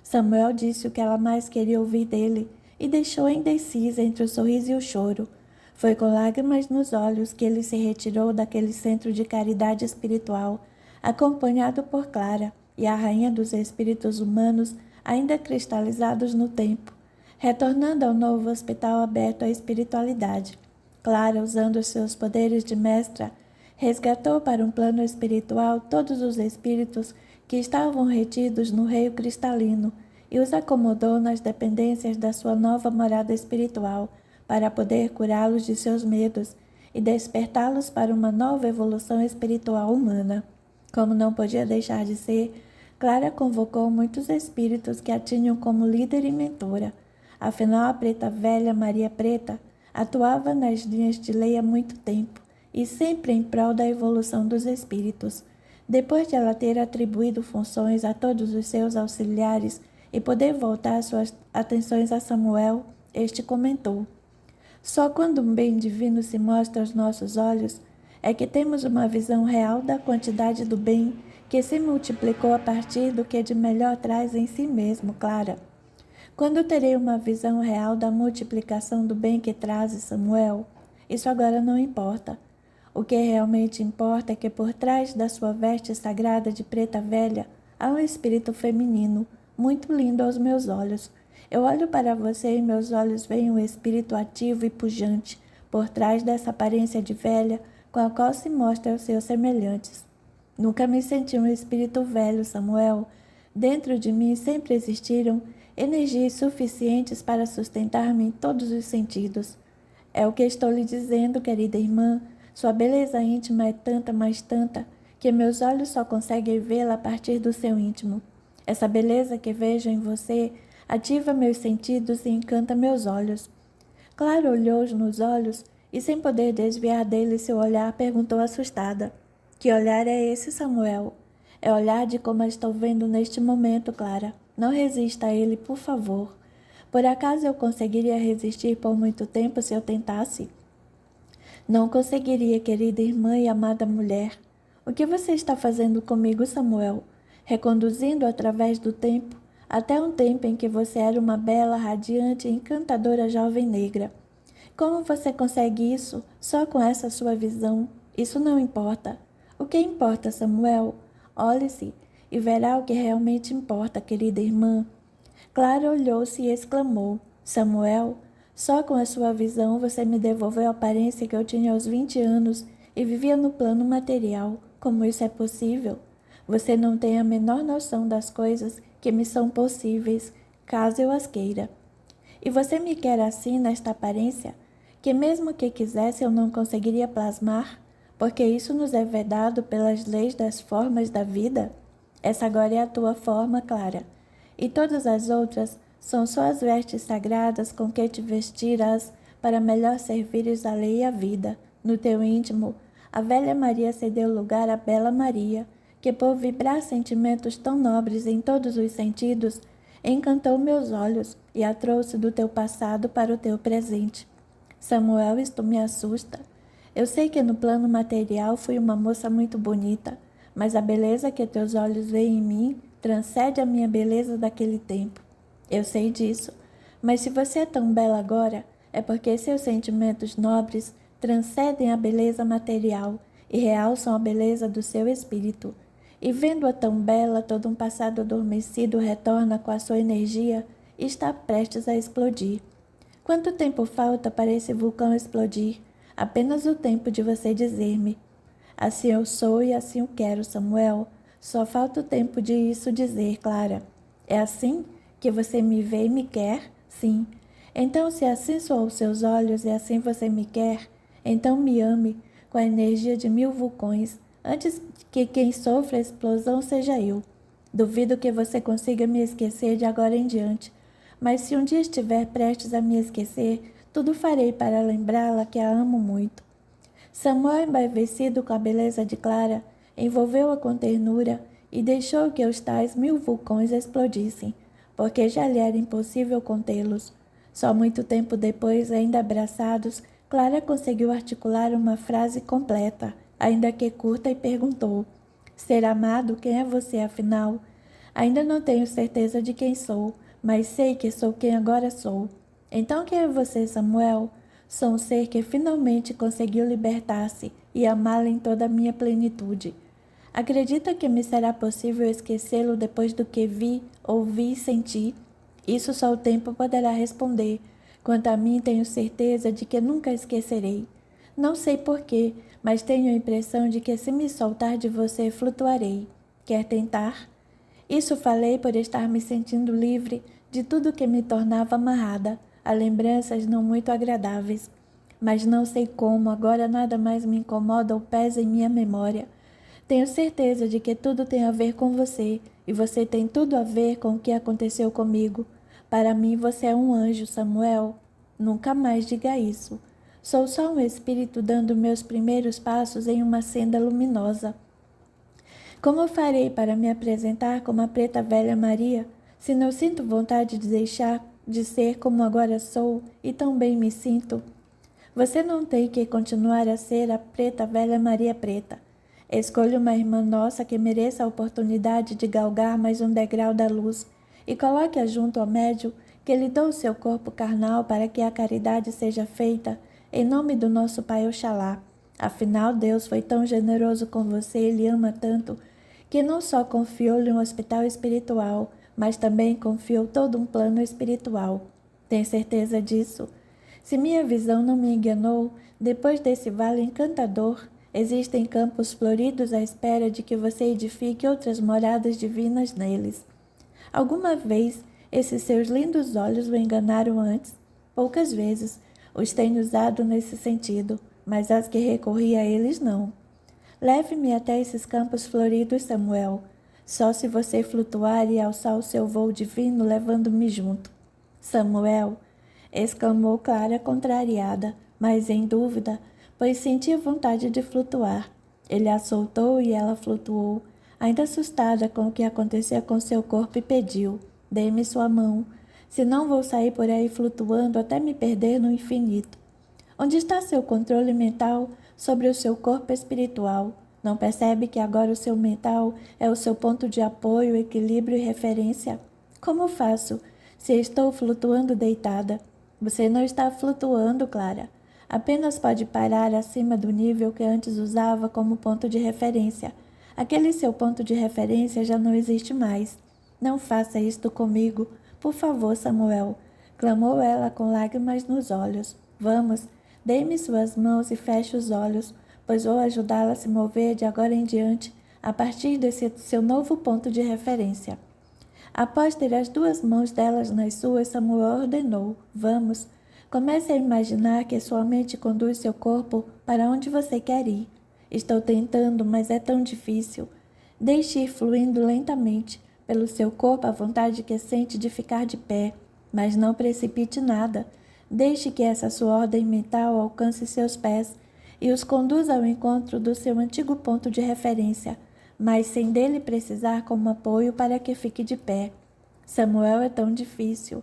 Samuel disse o que ela mais queria ouvir dele, e deixou indecisa entre o sorriso e o choro. Foi com lágrimas nos olhos que ele se retirou daquele centro de caridade espiritual, acompanhado por Clara e a rainha dos espíritos humanos ainda cristalizados no tempo, retornando ao novo hospital aberto à espiritualidade. Clara, usando os seus poderes de mestra, resgatou para um plano espiritual todos os espíritos que estavam retidos no reino cristalino e os acomodou nas dependências da sua nova morada espiritual para poder curá-los de seus medos e despertá-los para uma nova evolução espiritual humana. Como não podia deixar de ser, Clara convocou muitos espíritos que a tinham como líder e mentora. Afinal, a preta velha Maria Preta atuava nas linhas de lei há muito tempo e sempre em prol da evolução dos espíritos. Depois de ela ter atribuído funções a todos os seus auxiliares e poder voltar suas atenções a Samuel, este comentou: só quando um bem divino se mostra aos nossos olhos é que temos uma visão real da quantidade do bem que se multiplicou a partir do que de melhor traz em si mesmo, Clara. Quando terei uma visão real da multiplicação do bem que trazes, Samuel? Isso agora não importa. O que realmente importa é que por trás da sua veste sagrada de preta velha há um espírito feminino, muito lindo aos meus olhos. Eu olho para você e meus olhos veem um espírito ativo e pujante, por trás dessa aparência de velha, com a qual se mostra aos seus semelhantes. Nunca me senti um espírito velho, Samuel. Dentro de mim sempre existiram energias suficientes para sustentar-me em todos os sentidos. É o que estou lhe dizendo, querida irmã. Sua beleza íntima é tanta, mas tanta, que meus olhos só conseguem vê-la a partir do seu íntimo. Essa beleza que vejo em você ativa meus sentidos e encanta meus olhos. Clara olhou nos olhos e, sem poder desviar dele seu olhar, perguntou assustada: Que olhar é esse, Samuel? É o olhar de como a estou vendo neste momento, Clara. Não resista a ele, por favor. Por acaso eu conseguiria resistir por muito tempo se eu tentasse? Não conseguiria, querida irmã e amada mulher. O que você está fazendo comigo, Samuel? Reconduzindo através do tempo, até um tempo em que você era uma bela, radiante e encantadora jovem negra. Como você consegue isso só com essa sua visão? Isso não importa. O que importa, Samuel? Olhe-se e verá o que realmente importa, querida irmã. Clara olhou-se e exclamou: Samuel, só com a sua visão você me devolveu a aparência que eu tinha aos 20 anos e vivia no plano material. Como isso é possível? Você não tem a menor noção das coisas que me são possíveis, caso eu as queira. E você me quer assim, nesta aparência, que mesmo que quisesse eu não conseguiria plasmar, porque isso nos é vedado pelas leis das formas da vida? Essa agora é a tua forma, Clara, e todas as outras são só as vestes sagradas com que te vestirás para melhor servires a lei e a vida. No teu íntimo, a velha Maria cedeu lugar à bela Maria, que por vibrar sentimentos tão nobres em todos os sentidos, encantou meus olhos e a trouxe do teu passado para o teu presente. Samuel, isto me assusta. Eu sei que no plano material fui uma moça muito bonita, mas a beleza que teus olhos veem em mim transcende a minha beleza daquele tempo. Eu sei disso, mas se você é tão bela agora, é porque seus sentimentos nobres transcendem a beleza material e realçam a beleza do seu espírito. E vendo-a tão bela, todo um passado adormecido retorna com a sua energia e está prestes a explodir. Quanto tempo falta para esse vulcão explodir? Apenas o tempo de você dizer-me: assim eu sou e assim eu quero, Samuel. Só falta o tempo de isso dizer, Clara. É assim que você me vê e me quer? Sim. Então, se assim sou aos seus olhos e assim você me quer, então me ame com a energia de 1000 vulcões, antes que quem sofra a explosão seja eu. Duvido que você consiga me esquecer de agora em diante, mas se um dia estiver prestes a me esquecer, tudo farei para lembrá-la que a amo muito. Samuel, embevecido com a beleza de Clara, envolveu-a com ternura e deixou que os tais 1000 vulcões explodissem, porque já lhe era impossível contê-los. Só muito tempo depois, ainda abraçados, Clara conseguiu articular uma frase completa, ainda que curta, e perguntou: Ser amado, quem é você, afinal? Ainda não tenho certeza de quem sou, mas sei que sou quem agora sou. Então quem é você, Samuel? Sou um ser que finalmente conseguiu libertar-se e amá-la em toda a minha plenitude. Acredita que me será possível esquecê-lo depois do que vi, ouvi e senti? Isso só o tempo poderá responder. Quanto a mim, tenho certeza de que nunca esquecerei. Não sei porquê, mas tenho a impressão de que se me soltar de você, flutuarei. Quer tentar? Isso falei por estar me sentindo livre de tudo que me tornava amarrada, a lembranças não muito agradáveis. Mas não sei como, agora nada mais me incomoda ou pesa em minha memória. Tenho certeza de que tudo tem a ver com você, e você tem tudo a ver com o que aconteceu comigo. Para mim você é um anjo, Samuel. Nunca mais diga isso. Sou só um espírito dando meus primeiros passos em uma senda luminosa. Como farei para me apresentar como a preta velha Maria, se não sinto vontade de deixar de ser como agora sou e tão bem me sinto? Você não tem que continuar a ser a preta velha Maria Preta. Escolha uma irmã nossa que mereça a oportunidade de galgar mais um degrau da luz e coloque-a junto ao médium que lhe dou o seu corpo carnal para que a caridade seja feita em nome do nosso Pai Oxalá. Afinal, Deus foi tão generoso com você e lhe ama tanto que não só confiou-lhe um hospital espiritual, mas também confiou todo um plano espiritual. Tem certeza disso? Se minha visão não me enganou, depois desse vale encantador, existem campos floridos à espera de que você edifique outras moradas divinas neles. Alguma vez esses seus lindos olhos o enganaram antes? Poucas vezes os tenho usado nesse sentido, mas as que recorri a eles não. Leve-me até esses campos floridos, Samuel. Só se você flutuar e alçar o seu voo divino, levando-me junto. Samuel, exclamou Clara contrariada, mas em dúvida, pois sentia vontade de flutuar. Ele a soltou e ela flutuou, ainda assustada com o que acontecia com seu corpo, e pediu: dê-me sua mão, senão vou sair por aí flutuando até me perder no infinito. Onde está seu controle mental sobre o seu corpo espiritual? Não percebe que agora o seu mental é o seu ponto de apoio, equilíbrio e referência? Como faço se estou flutuando deitada? Você não está flutuando, Clara. Apenas pode parar acima do nível que antes usava como ponto de referência. Aquele seu ponto de referência já não existe mais. Não faça isto comigo, por favor, Samuel, clamou ela com lágrimas nos olhos. Vamos, dê-me suas mãos e feche os olhos, pois vou ajudá-la a se mover de agora em diante, a partir desse seu novo ponto de referência. Após ter as duas mãos delas nas suas, Samuel ordenou: vamos, comece a imaginar que sua mente conduz seu corpo para onde você quer ir. Estou tentando, mas é tão difícil. Deixe ir fluindo lentamente pelo seu corpo a vontade que sente de ficar de pé, mas não precipite nada. Deixe que essa sua ordem mental alcance seus pés e os conduza ao encontro do seu antigo ponto de referência, mas sem dele precisar como apoio para que fique de pé. Samuel, é tão difícil.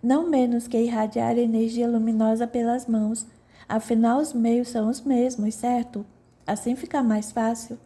Não menos que irradiar energia luminosa pelas mãos. Afinal, os meios são os mesmos, certo? Assim fica mais fácil.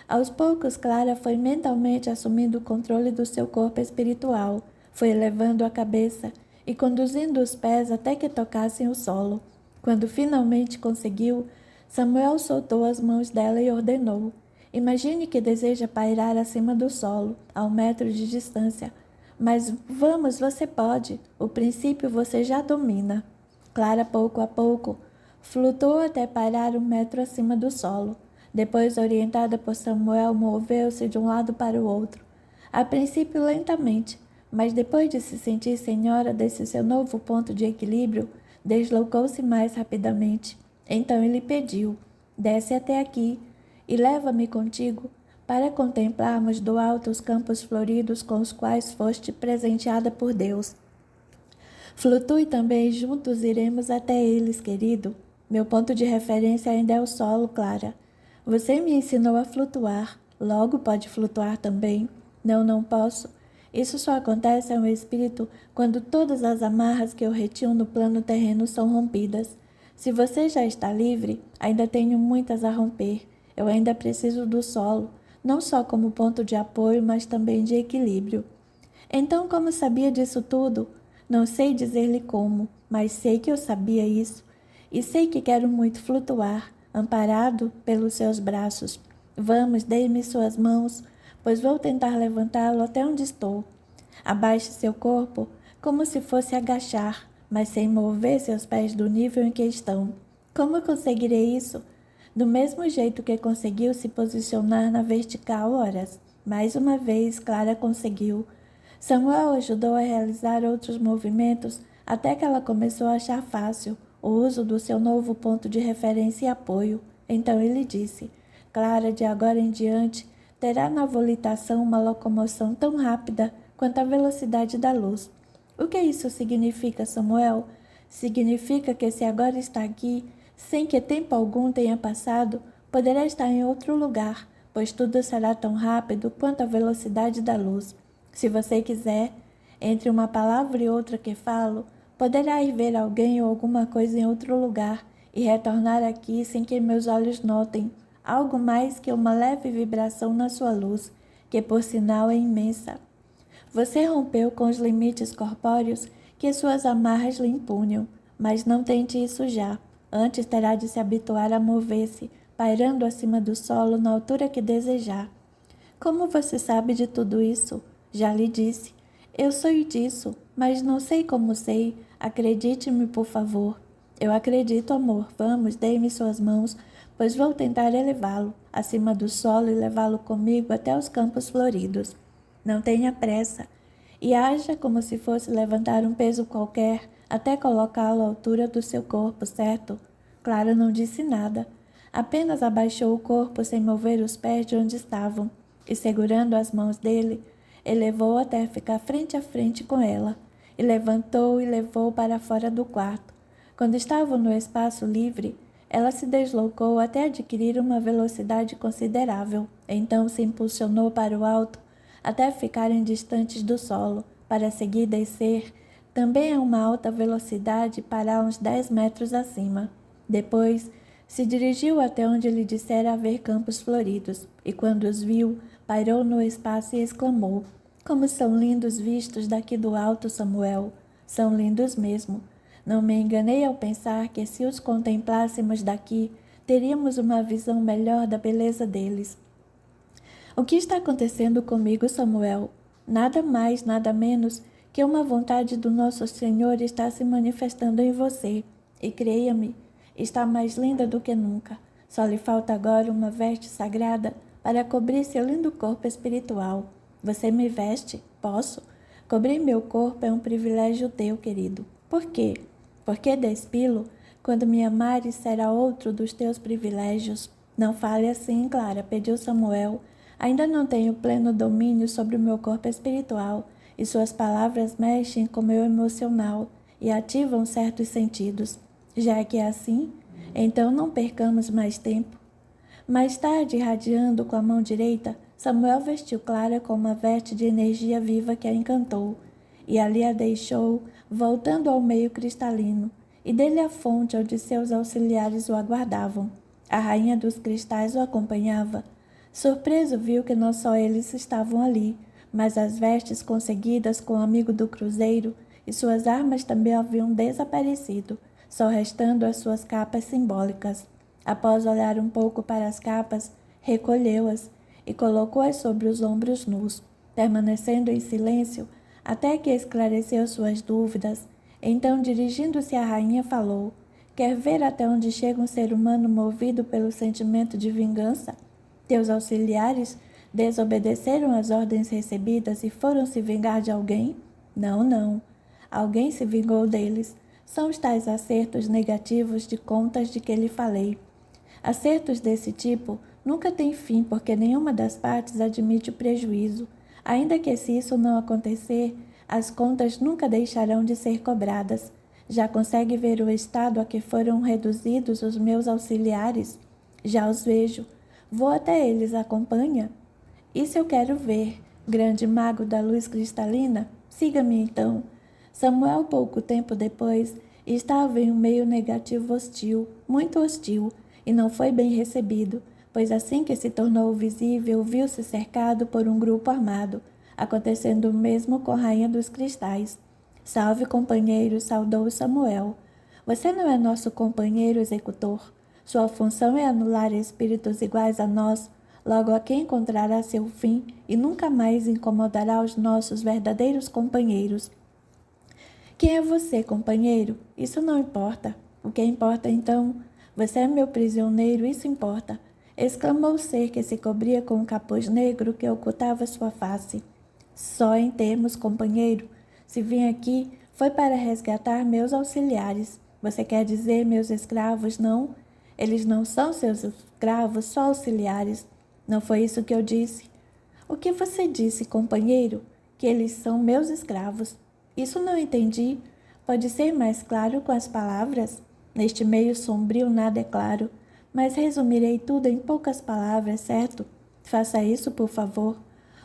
Aos poucos, Clara foi mentalmente assumindo o controle do seu corpo espiritual. Foi elevando a cabeça e conduzindo os pés até que tocassem o solo. Quando finalmente conseguiu, Samuel soltou as mãos dela e ordenou: imagine que deseja pairar acima do solo, a 1 metro de distância. Mas vamos, você pode. O princípio você já domina. Clara, pouco a pouco, flutuou até parar 1 metro acima do solo. Depois, orientada por Samuel, moveu-se de um lado para o outro. A princípio lentamente, mas depois de se sentir senhora desse seu novo ponto de equilíbrio, deslocou-se mais rapidamente. Então ele pediu: desce até aqui e leva-me contigo para contemplarmos do alto os campos floridos com os quais foste presenteada por Deus. Flutue também, juntos iremos até eles, querido. Meu ponto de referência ainda é o solo, Clara. Você me ensinou a flutuar, logo pode flutuar também. Não, não posso. Isso só acontece ao espírito quando todas as amarras que o retinham no plano terreno são rompidas. Se você já está livre, ainda tenho muitas a romper. Eu ainda preciso do solo, não só como ponto de apoio, mas também de equilíbrio. Então, como sabia disso tudo? Não sei dizer-lhe como, mas sei que eu sabia isso. E sei que quero muito flutuar, amparado pelos seus braços. Vamos, dê-me suas mãos, pois vou tentar levantá-lo até onde estou. Abaixe seu corpo, como se fosse agachar, mas sem mover seus pés do nível em que estão. Como conseguirei isso? Do mesmo jeito que conseguiu se posicionar na vertical, horas. Mais uma vez, Clara conseguiu. Samuel ajudou a realizar outros movimentos até que ela começou a achar fácil o uso do seu novo ponto de referência e apoio. Então ele disse: Clara, de agora em diante, terá na volitação uma locomoção tão rápida quanto a velocidade da luz. O que isso significa, Samuel? Significa que se agora está aqui, sem que tempo algum tenha passado, poderá estar em outro lugar, pois tudo será tão rápido quanto a velocidade da luz. Se você quiser, entre uma palavra e outra que falo, poderá ir ver alguém ou alguma coisa em outro lugar, e retornar aqui sem que meus olhos notem algo mais que uma leve vibração na sua luz, que por sinal é imensa. Você rompeu com os limites corpóreos que suas amarras lhe impunham, mas não tente isso já. Antes terá de se habituar a mover-se, pairando acima do solo na altura que desejar. Como você sabe de tudo isso? Já lhe disse. Eu sei disso, mas não sei como sei. Acredite-me, por favor. Eu acredito, amor. Vamos, dê-me suas mãos, pois vou tentar elevá-lo acima do solo e levá-lo comigo até os campos floridos. Não tenha pressa. E haja como se fosse levantar um peso qualquer até colocá-lo à altura do seu corpo, certo? Clara não disse nada. Apenas abaixou o corpo sem mover os pés de onde estavam e, segurando as mãos dele, elevou até ficar frente a frente com ela e levantou e levou para fora do quarto. Quando estavam no espaço livre, ela se deslocou até adquirir uma velocidade considerável. Então se impulsionou para o alto até ficarem distantes do solo, para seguir descer também a uma alta velocidade para uns 10 metros acima. Depois, se dirigiu até onde lhe dissera haver campos floridos, e quando os viu, pairou no espaço e exclamou: Como são lindos vistos daqui do alto, Samuel! São lindos mesmo. Não me enganei ao pensar que, se os contemplássemos daqui, teríamos uma visão melhor da beleza deles. O que está acontecendo comigo, Samuel? Nada mais, nada menos que uma vontade do nosso Senhor está se manifestando em você. E creia-me, está mais linda do que nunca. Só lhe falta agora uma veste sagrada para cobrir seu lindo corpo espiritual. Você me veste? Posso? Cobrir meu corpo é um privilégio teu, querido. Por quê? Porque despilo quando me amares será outro dos teus privilégios. Não fale assim, Clara, pediu Samuel. Ainda não tenho pleno domínio sobre o meu corpo espiritual, e suas palavras mexem com meu emocional e ativam certos sentidos. Já que é assim, então não percamos mais tempo. Mais tarde, irradiando com a mão direita, Samuel vestiu Clara com uma veste de energia viva que a encantou, e ali a deixou, voltando ao meio cristalino, e dele à fonte onde seus auxiliares o aguardavam. A rainha dos cristais o acompanhava. Surpreso, viu que não só eles estavam ali, mas as vestes conseguidas com o amigo do cruzeiro e suas armas também haviam desaparecido, só restando as suas capas simbólicas. Após olhar um pouco para as capas, recolheu-as e colocou-as sobre os ombros nus, permanecendo em silêncio até que esclareceu suas dúvidas. Então, dirigindo-se à rainha, falou: Quer ver até onde chega um ser humano movido pelo sentimento de vingança? Teus auxiliares desobedeceram às ordens recebidas e foram se vingar de alguém? Não, não. Alguém se vingou deles. São os tais acertos negativos de contas de que lhe falei. Acertos desse tipo nunca têm fim, porque nenhuma das partes admite o prejuízo. Ainda que se isso não acontecer, as contas nunca deixarão de ser cobradas. Já consegue ver o estado a que foram reduzidos os meus auxiliares? Já os vejo. Vou até eles, acompanha? Isso eu quero ver, grande mago da luz cristalina. Siga-me então. Samuel, pouco tempo depois, estava em um meio negativo hostil, muito hostil, e não foi bem recebido, pois assim que se tornou visível, viu-se cercado por um grupo armado, acontecendo o mesmo com a Rainha dos Cristais. Salve, companheiro, saudou Samuel. Você não é nosso companheiro executor. Sua função é anular espíritos iguais a nós, logo a quem encontrará seu fim e nunca mais incomodará os nossos verdadeiros companheiros. Quem é você, companheiro? Isso não importa. O que importa, então? Você é meu prisioneiro, isso importa. Exclamou o ser que se cobria com um capuz negro que ocultava sua face. Só em termos, companheiro. Se vim aqui, foi para resgatar meus auxiliares. Você quer dizer meus escravos, não? Eles não são seus escravos, só auxiliares. Não foi isso que eu disse. O que você disse, companheiro? Que eles são meus escravos. Isso não entendi. Pode ser mais claro com as palavras? Neste meio sombrio nada é claro, mas resumirei tudo em poucas palavras, certo? Faça isso, por favor.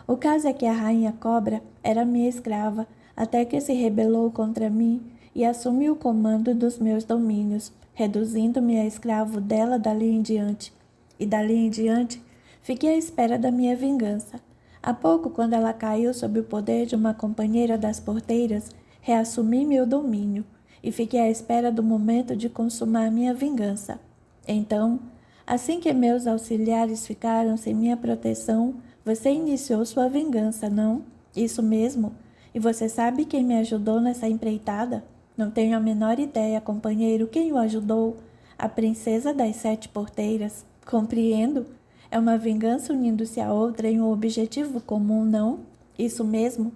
O caso é que a rainha cobra era minha escrava, até que se rebelou contra mim e assumiu o comando dos meus domínios. reduzindo-me a escravo dela dali em diante. E dali em diante, fiquei à espera da minha vingança. Há pouco, quando ela caiu sob o poder de uma companheira das porteiras, reassumi meu domínio e fiquei à espera do momento de consumar minha vingança. Então, assim que meus auxiliares ficaram sem minha proteção, você iniciou sua vingança, não? Isso mesmo. E você sabe quem me ajudou nessa empreitada? Não tenho a menor ideia, companheiro, quem o ajudou? A princesa das 7 porteiras. Compreendo. É uma vingança unindo-se a outra em um objetivo comum, não? Isso mesmo.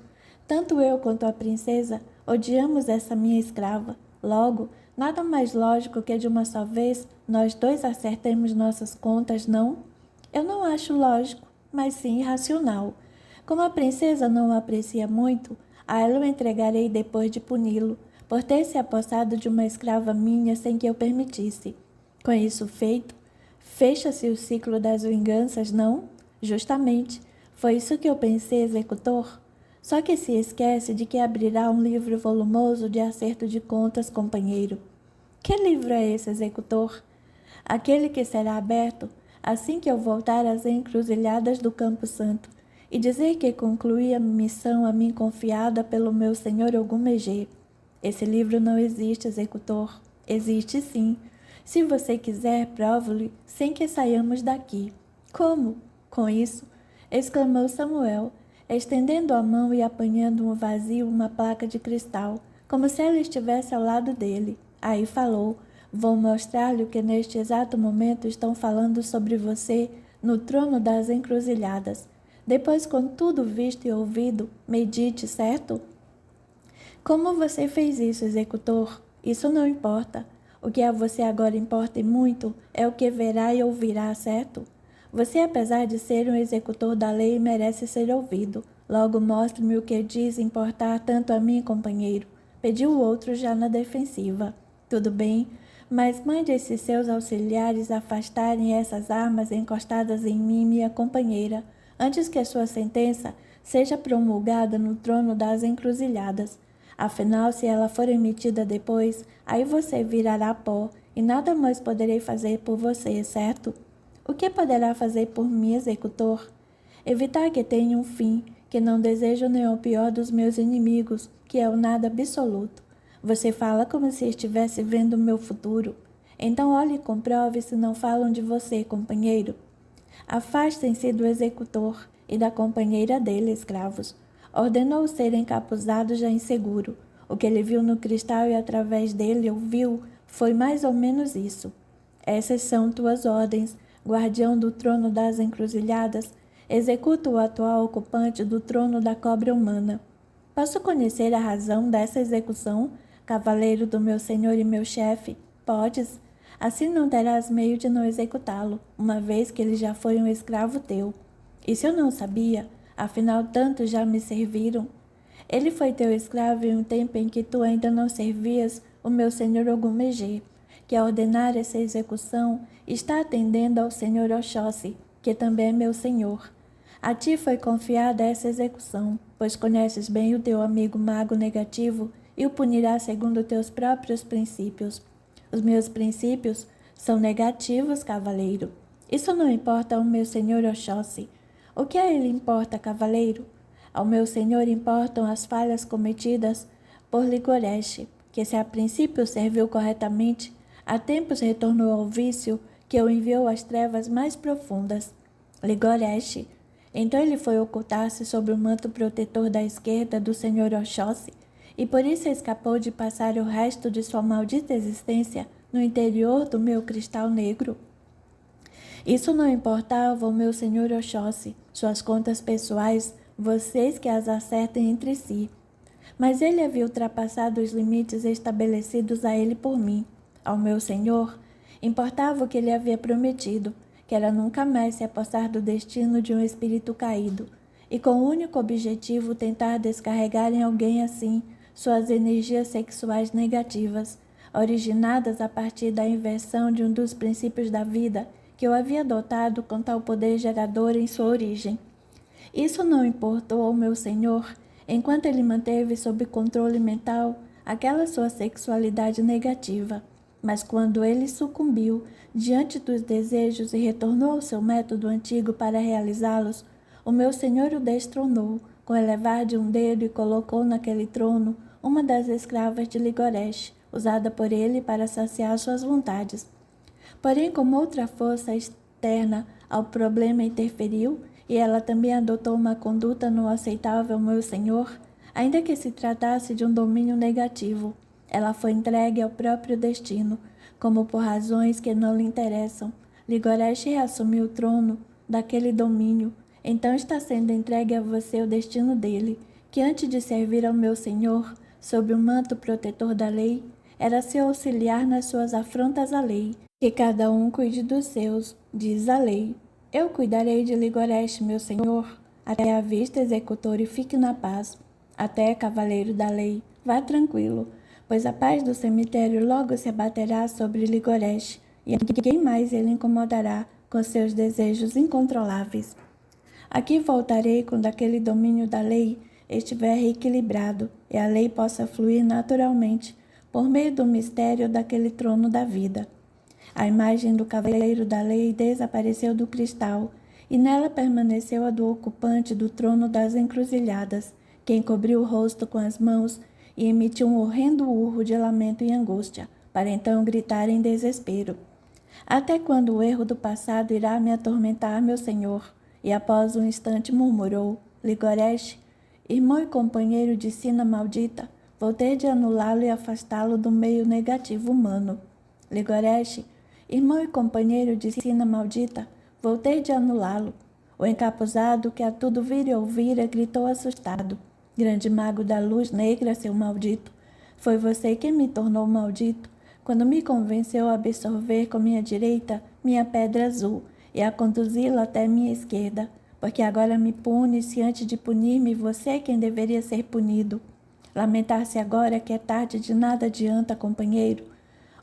Tanto eu quanto a princesa odiamos essa minha escrava. Logo, nada mais lógico que de uma só vez nós dois acertemos nossas contas, não? Eu não acho lógico, mas sim racional. Como a princesa não o aprecia muito, a ela o entregarei depois de puni-lo, por ter se apossado de uma escrava minha sem que eu permitisse. Com isso feito, fecha-se o ciclo das vinganças, não? Justamente, foi isso que eu pensei, executor. Só que se esquece de que abrirá um livro volumoso de acerto de contas, companheiro. Que livro é esse, executor? Aquele que será aberto assim que eu voltar às encruzilhadas do Campo Santo e dizer que concluí a missão a mim confiada pelo meu senhor Ogumegê. Esse livro não existe, executor. Existe sim. Se você quiser, provo-lhe sem que saiamos daqui. Como? Com isso, exclamou Samuel, estendendo a mão e apanhando um vazio uma placa de cristal, como se ela estivesse ao lado dele. Aí falou: vou mostrar-lhe o que neste exato momento estão falando sobre você no trono das encruzilhadas. Depois, com tudo visto e ouvido, medite, certo? Como você fez isso, executor? Isso não importa. O que a você agora importa e muito é o que verá e ouvirá, certo? Você, apesar de ser um executor da lei, merece ser ouvido. Logo, mostre-me o que diz importar tanto a mim, companheiro. Pediu o outro já na defensiva. Tudo bem, mas mande esses seus auxiliares afastarem essas armas encostadas em mim, minha companheira, antes que a sua sentença seja promulgada no trono das encruzilhadas. Afinal, se ela for emitida depois, aí você virará pó e nada mais poderei fazer por você, certo? O que poderá fazer por mim, executor? Evitar que tenha um fim, que não desejo nem o pior dos meus inimigos, que é o nada absoluto. Você fala como se estivesse vendo o meu futuro. Então olhe e comprove se não falam de você, companheiro. Afastem-se do executor e da companheira dele, escravos. Ordenou serem encapuzados já inseguro. O que ele viu no cristal e através dele ouviu foi mais ou menos isso. Essas são tuas ordens, guardião do trono das encruzilhadas. Executa o atual ocupante do trono da cobra humana. Posso conhecer a razão dessa execução, cavaleiro do meu senhor e meu chefe? Podes. Assim não terás meio de não executá-lo, uma vez que ele já foi um escravo teu. Isso eu não sabia, afinal tantos já me serviram. Ele foi teu escravo em um tempo em que tu ainda não servias o meu senhor Ogumegê, que a ordenar essa execução está atendendo ao senhor Oxóssi, que também é meu senhor. A ti foi confiada essa execução, pois conheces bem o teu amigo mago negativo e o punirá segundo teus próprios princípios. Os meus princípios são negativos, cavaleiro. Isso não importa ao meu senhor Oxóssi. O que a ele importa, cavaleiro? Ao meu senhor importam as falhas cometidas por Ligoreste, que se a princípio serviu corretamente, há tempos retornou ao vício que o enviou às trevas mais profundas. Ligoreste. Então ele foi ocultar-se sob o manto protetor da esquerda do senhor Oxóssi, e por isso escapou de passar o resto de sua maldita existência no interior do meu cristal negro. Isso não importava ao meu senhor Oxóssi, suas contas pessoais, vocês que as acertem entre si. Mas ele havia ultrapassado os limites estabelecidos a ele por mim. Ao meu senhor, importava o que ele havia prometido, que era nunca mais se apossar do destino de um espírito caído, e com o único objetivo tentar descarregar em alguém assim suas energias sexuais negativas, originadas a partir da inversão de um dos princípios da vida que eu havia adotado com tal poder gerador em sua origem. Isso não importou ao meu senhor, enquanto ele manteve sob controle mental aquela sua sexualidade negativa. Mas quando ele sucumbiu diante dos desejos e retornou ao seu método antigo para realizá-los, o meu senhor o destronou, com o elevar de um dedo, e colocou naquele trono uma das escravas de Ligoresh, usada por ele para saciar suas vontades. Porém, como outra força externa ao problema interferiu, e ela também adotou uma conduta não aceitável ao meu senhor, ainda que se tratasse de um domínio negativo, ela foi entregue ao próprio destino, como por razões que não lhe interessam. Ligoresh reassumiu o trono daquele domínio, então está sendo entregue a você o destino dele, que antes de servir ao meu senhor, sob o manto protetor da lei, era seu auxiliar nas suas afrontas à lei. Que cada um cuide dos seus, diz a lei. Eu cuidarei de Ligoresh, meu senhor. Até a vista, executor, e fique na paz. Até, cavaleiro da lei, vá tranquilo, pois a paz do cemitério logo se abaterá sobre Ligoresh, e a ninguém mais ele incomodará com seus desejos incontroláveis. Aqui voltarei quando aquele domínio da lei estiver reequilibrado e a lei possa fluir naturalmente por meio do mistério daquele trono da vida. A imagem do cavaleiro da lei desapareceu do cristal, e nela permaneceu a do ocupante do trono das encruzilhadas, que encobriu o rosto com as mãos e emitiu um horrendo urro de lamento e angústia, para então gritar em desespero. Até quando o erro do passado irá me atormentar, meu senhor? E após um instante murmurou, Ligoresh, irmão e companheiro de sina maldita, vou ter de anulá-lo e afastá-lo do meio negativo humano. Ligoresh, irmão e companheiro de sina maldita, vou ter de anulá-lo. O encapuzado, que a tudo vira e ouvira, gritou assustado. Grande mago da luz negra, seu maldito, foi você quem me tornou maldito, quando me convenceu a absorver com minha direita minha pedra azul e a conduzi-la até minha esquerda, porque agora me pune se antes de punir-me você é quem deveria ser punido. Lamentar-se agora que é tarde de nada adianta, companheiro.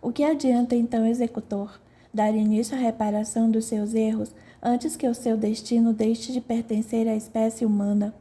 O que adianta então, executor? Dar início à reparação dos seus erros antes que o seu destino deixe de pertencer à espécie humana.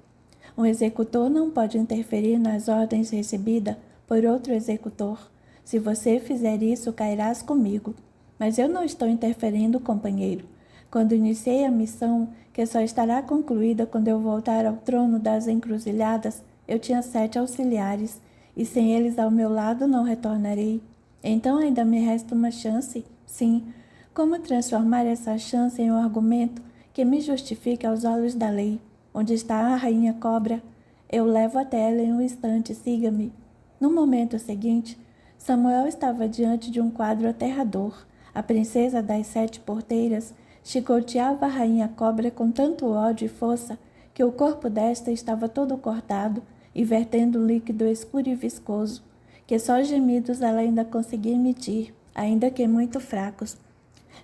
Um executor não pode interferir nas ordens recebidas por outro executor. Se você fizer isso, cairás comigo. Mas eu não estou interferindo, companheiro. Quando iniciei a missão, que só estará concluída quando eu voltar ao trono das encruzilhadas, eu tinha 7 auxiliares, e sem eles ao meu lado não retornarei. Então ainda me resta uma chance? Sim. Como transformar essa chance em um argumento que me justifique aos olhos da lei? Onde está a rainha cobra? Eu levo até ela em um instante, siga-me. No momento seguinte, Samuel estava diante de um quadro aterrador. A princesa das 7 porteiras chicoteava a rainha cobra com tanto ódio e força que o corpo desta estava todo cortado e vertendo um líquido escuro e viscoso, que só gemidos ela ainda conseguia emitir, ainda que muito fracos.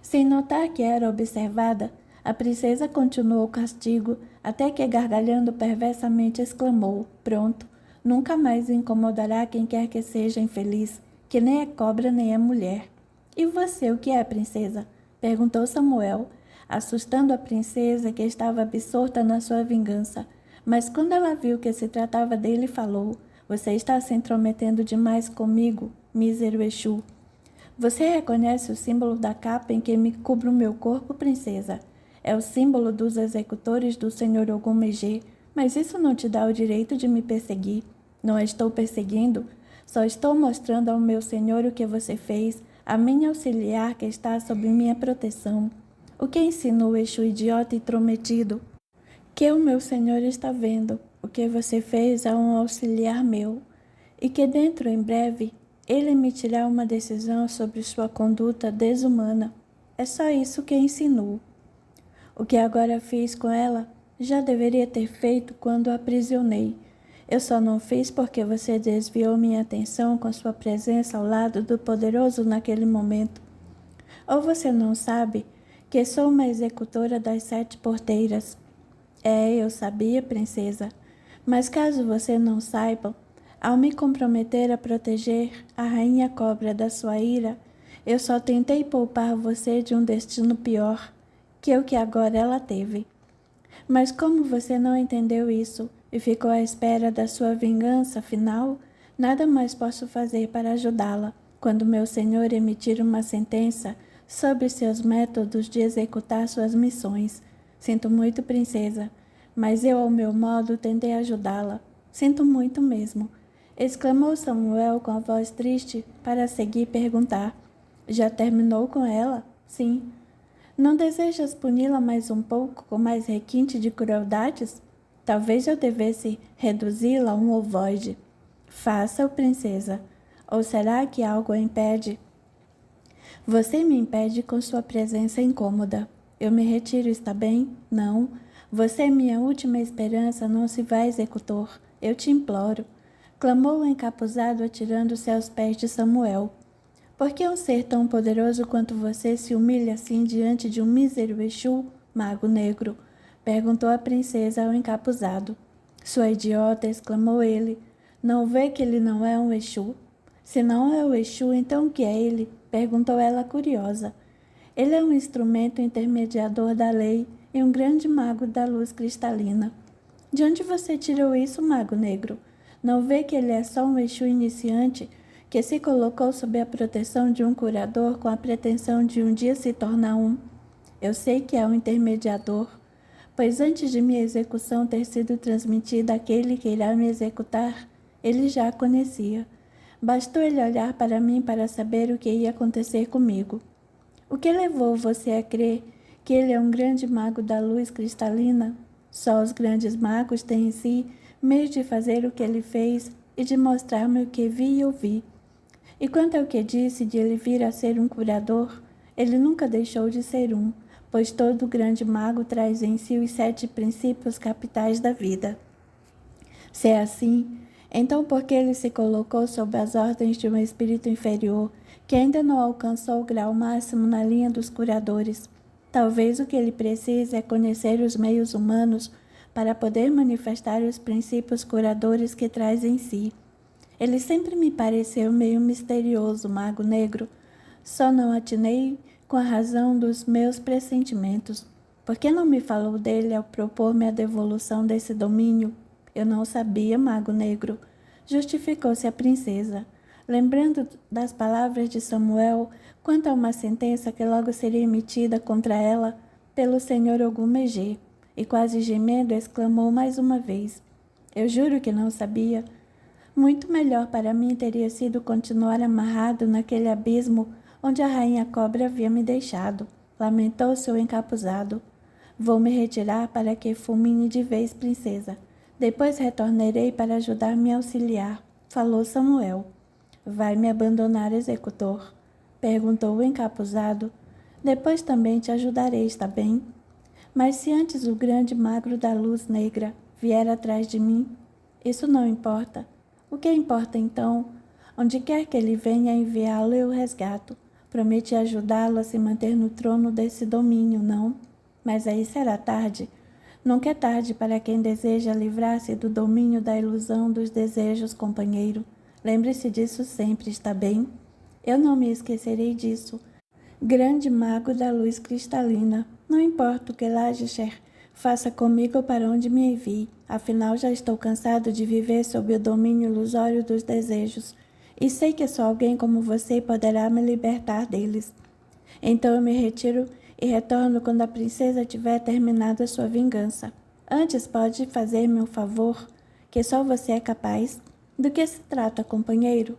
Sem notar que era observada, a princesa continuou o castigo, até que, gargalhando perversamente, exclamou, pronto, nunca mais incomodará quem quer que seja infeliz, que nem é cobra nem é mulher. E você, o que é, princesa? Perguntou Samuel, assustando a princesa, que estava absorta na sua vingança. Mas quando ela viu que se tratava dele, falou, você está se intrometendo demais comigo, mísero Exu. Você reconhece o símbolo da capa em que me cubro o meu corpo, princesa? É o símbolo dos executores do Senhor Ogum-Megê, mas isso não te dá o direito de me perseguir. Não a estou perseguindo, só estou mostrando ao meu senhor o que você fez, a minha auxiliar que está sob minha proteção. O que ensinou Exu idiota e intrometido? Que o meu senhor está vendo, o que você fez a um auxiliar meu, e que dentro em breve ele emitirá uma decisão sobre sua conduta desumana. É só isso que ensinou. O que agora fiz com ela, já deveria ter feito quando a aprisionei. Eu só não fiz porque você desviou minha atenção com sua presença ao lado do poderoso naquele momento. Ou você não sabe que sou uma executora das 7 porteiras? Eu sabia, princesa. Mas caso você não saiba, ao me comprometer a proteger a rainha cobra da sua ira, eu só tentei poupar você de um destino pior que o que agora ela teve. Mas como você não entendeu isso e ficou à espera da sua vingança final, nada mais posso fazer para ajudá-la. quando meu senhor emitir uma sentença sobre seus métodos de executar suas missões. Sinto muito, princesa, mas eu, ao meu modo, tentei ajudá-la. Sinto muito mesmo, exclamou Samuel com a voz triste, para seguir perguntar. Já terminou com ela? Sim. Não desejas puni-la mais um pouco, com mais requinte de crueldades? Talvez eu devesse reduzi-la a um ovoide. Faça-o, princesa. Ou será que algo a impede? Você me impede com sua presença incômoda. Eu me retiro, está bem? Não. Você é minha última esperança, não se vá, executor. Eu te imploro. Clamou o encapuzado, atirando-se aos pés de Samuel. Por que um ser tão poderoso quanto você se humilha assim diante de um mísero Exu, mago negro? Perguntou a princesa ao encapuzado. Sua idiota, exclamou ele. Não vê que ele não é um Exu? Se não é o Exu, então o que é ele? Perguntou ela curiosa. Ele é um instrumento intermediador da lei e um grande mago da luz cristalina. De onde você tirou isso, mago negro? Não vê que ele é só um Exu iniciante que se colocou sob a proteção de um curador com a pretensão de um dia se tornar um? Eu sei que é um intermediador, pois antes de minha execução ter sido transmitida àquele que irá me executar, ele já a conhecia. Bastou ele olhar para mim para saber o que ia acontecer comigo. O que levou você a crer que ele é um grande mago da luz cristalina? Só os grandes magos têm em si meios de fazer o que ele fez e de mostrar-me o que vi e ouvi. E quanto ao que disse de ele vir a ser um curador, ele nunca deixou de ser um, pois todo grande mago traz em si os 7 princípios capitais da vida. Se é assim, então por que ele se colocou sob as ordens de um espírito inferior, que ainda não alcançou o grau máximo na linha dos curadores? Talvez o que ele precise é conhecer os meios humanos para poder manifestar os princípios curadores que traz em si. Ele sempre me pareceu meio misterioso, mago negro. Só não atinei com a razão dos meus pressentimentos. Por que não me falou dele ao propor-me a devolução desse domínio? Eu não sabia, mago negro. Justificou-se a princesa, lembrando das palavras de Samuel quanto a uma sentença que logo seria emitida contra ela pelo senhor Ogumegê, e quase gemendo exclamou mais uma vez. Eu juro que não sabia. Muito melhor para mim teria sido continuar amarrado naquele abismo onde a rainha cobra havia me deixado, lamentou-se o encapuzado. Vou me retirar para que fulmine de vez, princesa. Depois retornarei para ajudar-me a auxiliar, falou Samuel. Vai me abandonar, executor? Perguntou o encapuzado. Depois também te ajudarei, está bem? Mas se antes o grande magro da luz negra vier atrás de mim, isso não importa. O que importa então? Onde quer que ele venha enviá-lo, eu resgato. Prometi ajudá-lo a se manter no trono desse domínio, não? Mas aí será tarde. Nunca é tarde para quem deseja livrar-se do domínio da ilusão dos desejos, companheiro. Lembre-se disso sempre, está bem? Eu não me esquecerei disso. Grande mago da luz cristalina, não importa o que Lajesher faça comigo para onde me envie. Afinal, já estou cansado de viver sob o domínio ilusório dos desejos, e sei que só alguém como você poderá me libertar deles. Então eu me retiro e retorno quando a princesa tiver terminado a sua vingança. Antes pode fazer-me um favor, que só você é capaz? Do que se trata, companheiro?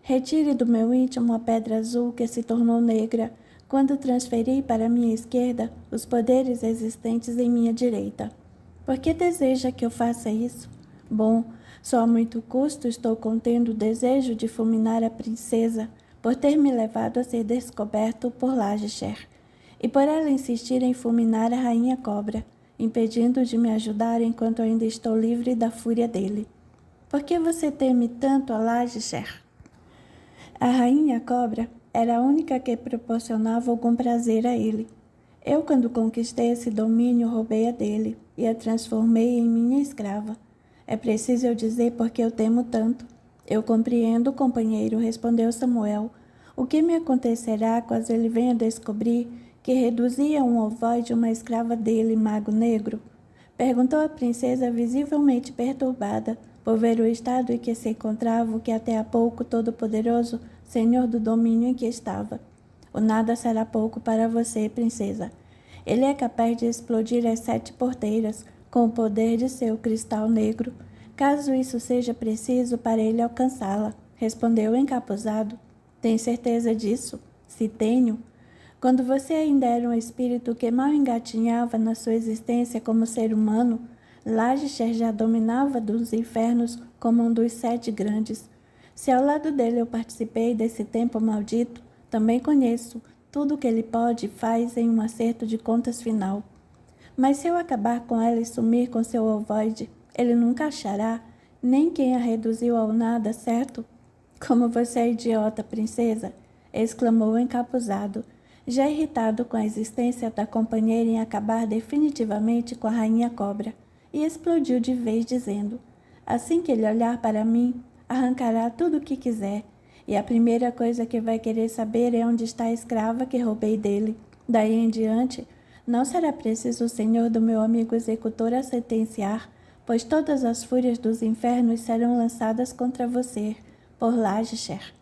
Retire do meu íntimo a pedra azul que se tornou negra quando transferi para minha esquerda os poderes existentes em minha direita. Por que deseja que eu faça isso? Bom, só a muito custo estou contendo o desejo de fulminar a princesa por ter me levado a ser descoberto por Lajesher, e por ela insistir em fulminar a rainha cobra, impedindo de me ajudar enquanto ainda estou livre da fúria dele. Por que você teme tanto a Lajesher? A rainha cobra era a única que proporcionava algum prazer a ele. Eu, quando conquistei esse domínio, roubei a dele e a transformei em minha escrava. É preciso eu dizer por que eu temo tanto. Eu compreendo, companheiro, respondeu Samuel. O que me acontecerá caso ele venha descobrir que reduzi a um ovoide uma escrava dele, mago negro? Perguntou a princesa, visivelmente perturbada por ver o estado em que se encontrava o que até há pouco todo-poderoso senhor do domínio em que estava. O nada será pouco para você, princesa. Ele é capaz de explodir as 7 porteiras com o poder de seu cristal negro, caso isso seja preciso para ele alcançá-la, respondeu o encapuzado. Tem certeza disso? Se tenho. Quando você ainda era um espírito que mal engatinhava na sua existência como ser humano, Lagisher já dominava dos infernos como um dos 7 grandes. Se ao lado dele eu participei desse tempo maldito, também conheço tudo o que ele pode e faz em um acerto de contas final. Mas se eu acabar com ela e sumir com seu ovoide, ele nunca achará nem quem a reduziu ao nada, certo? Como você é idiota, princesa! Exclamou o encapuzado, já irritado com a existência da companheira em acabar definitivamente com a rainha cobra, e explodiu de vez dizendo: assim que ele olhar para mim, arrancará tudo o que quiser, e a primeira coisa que vai querer saber é onde está a escrava que roubei dele. Daí em diante, não será preciso o senhor do meu amigo executor a sentenciar, pois todas as fúrias dos infernos serão lançadas contra você, por Lagisher.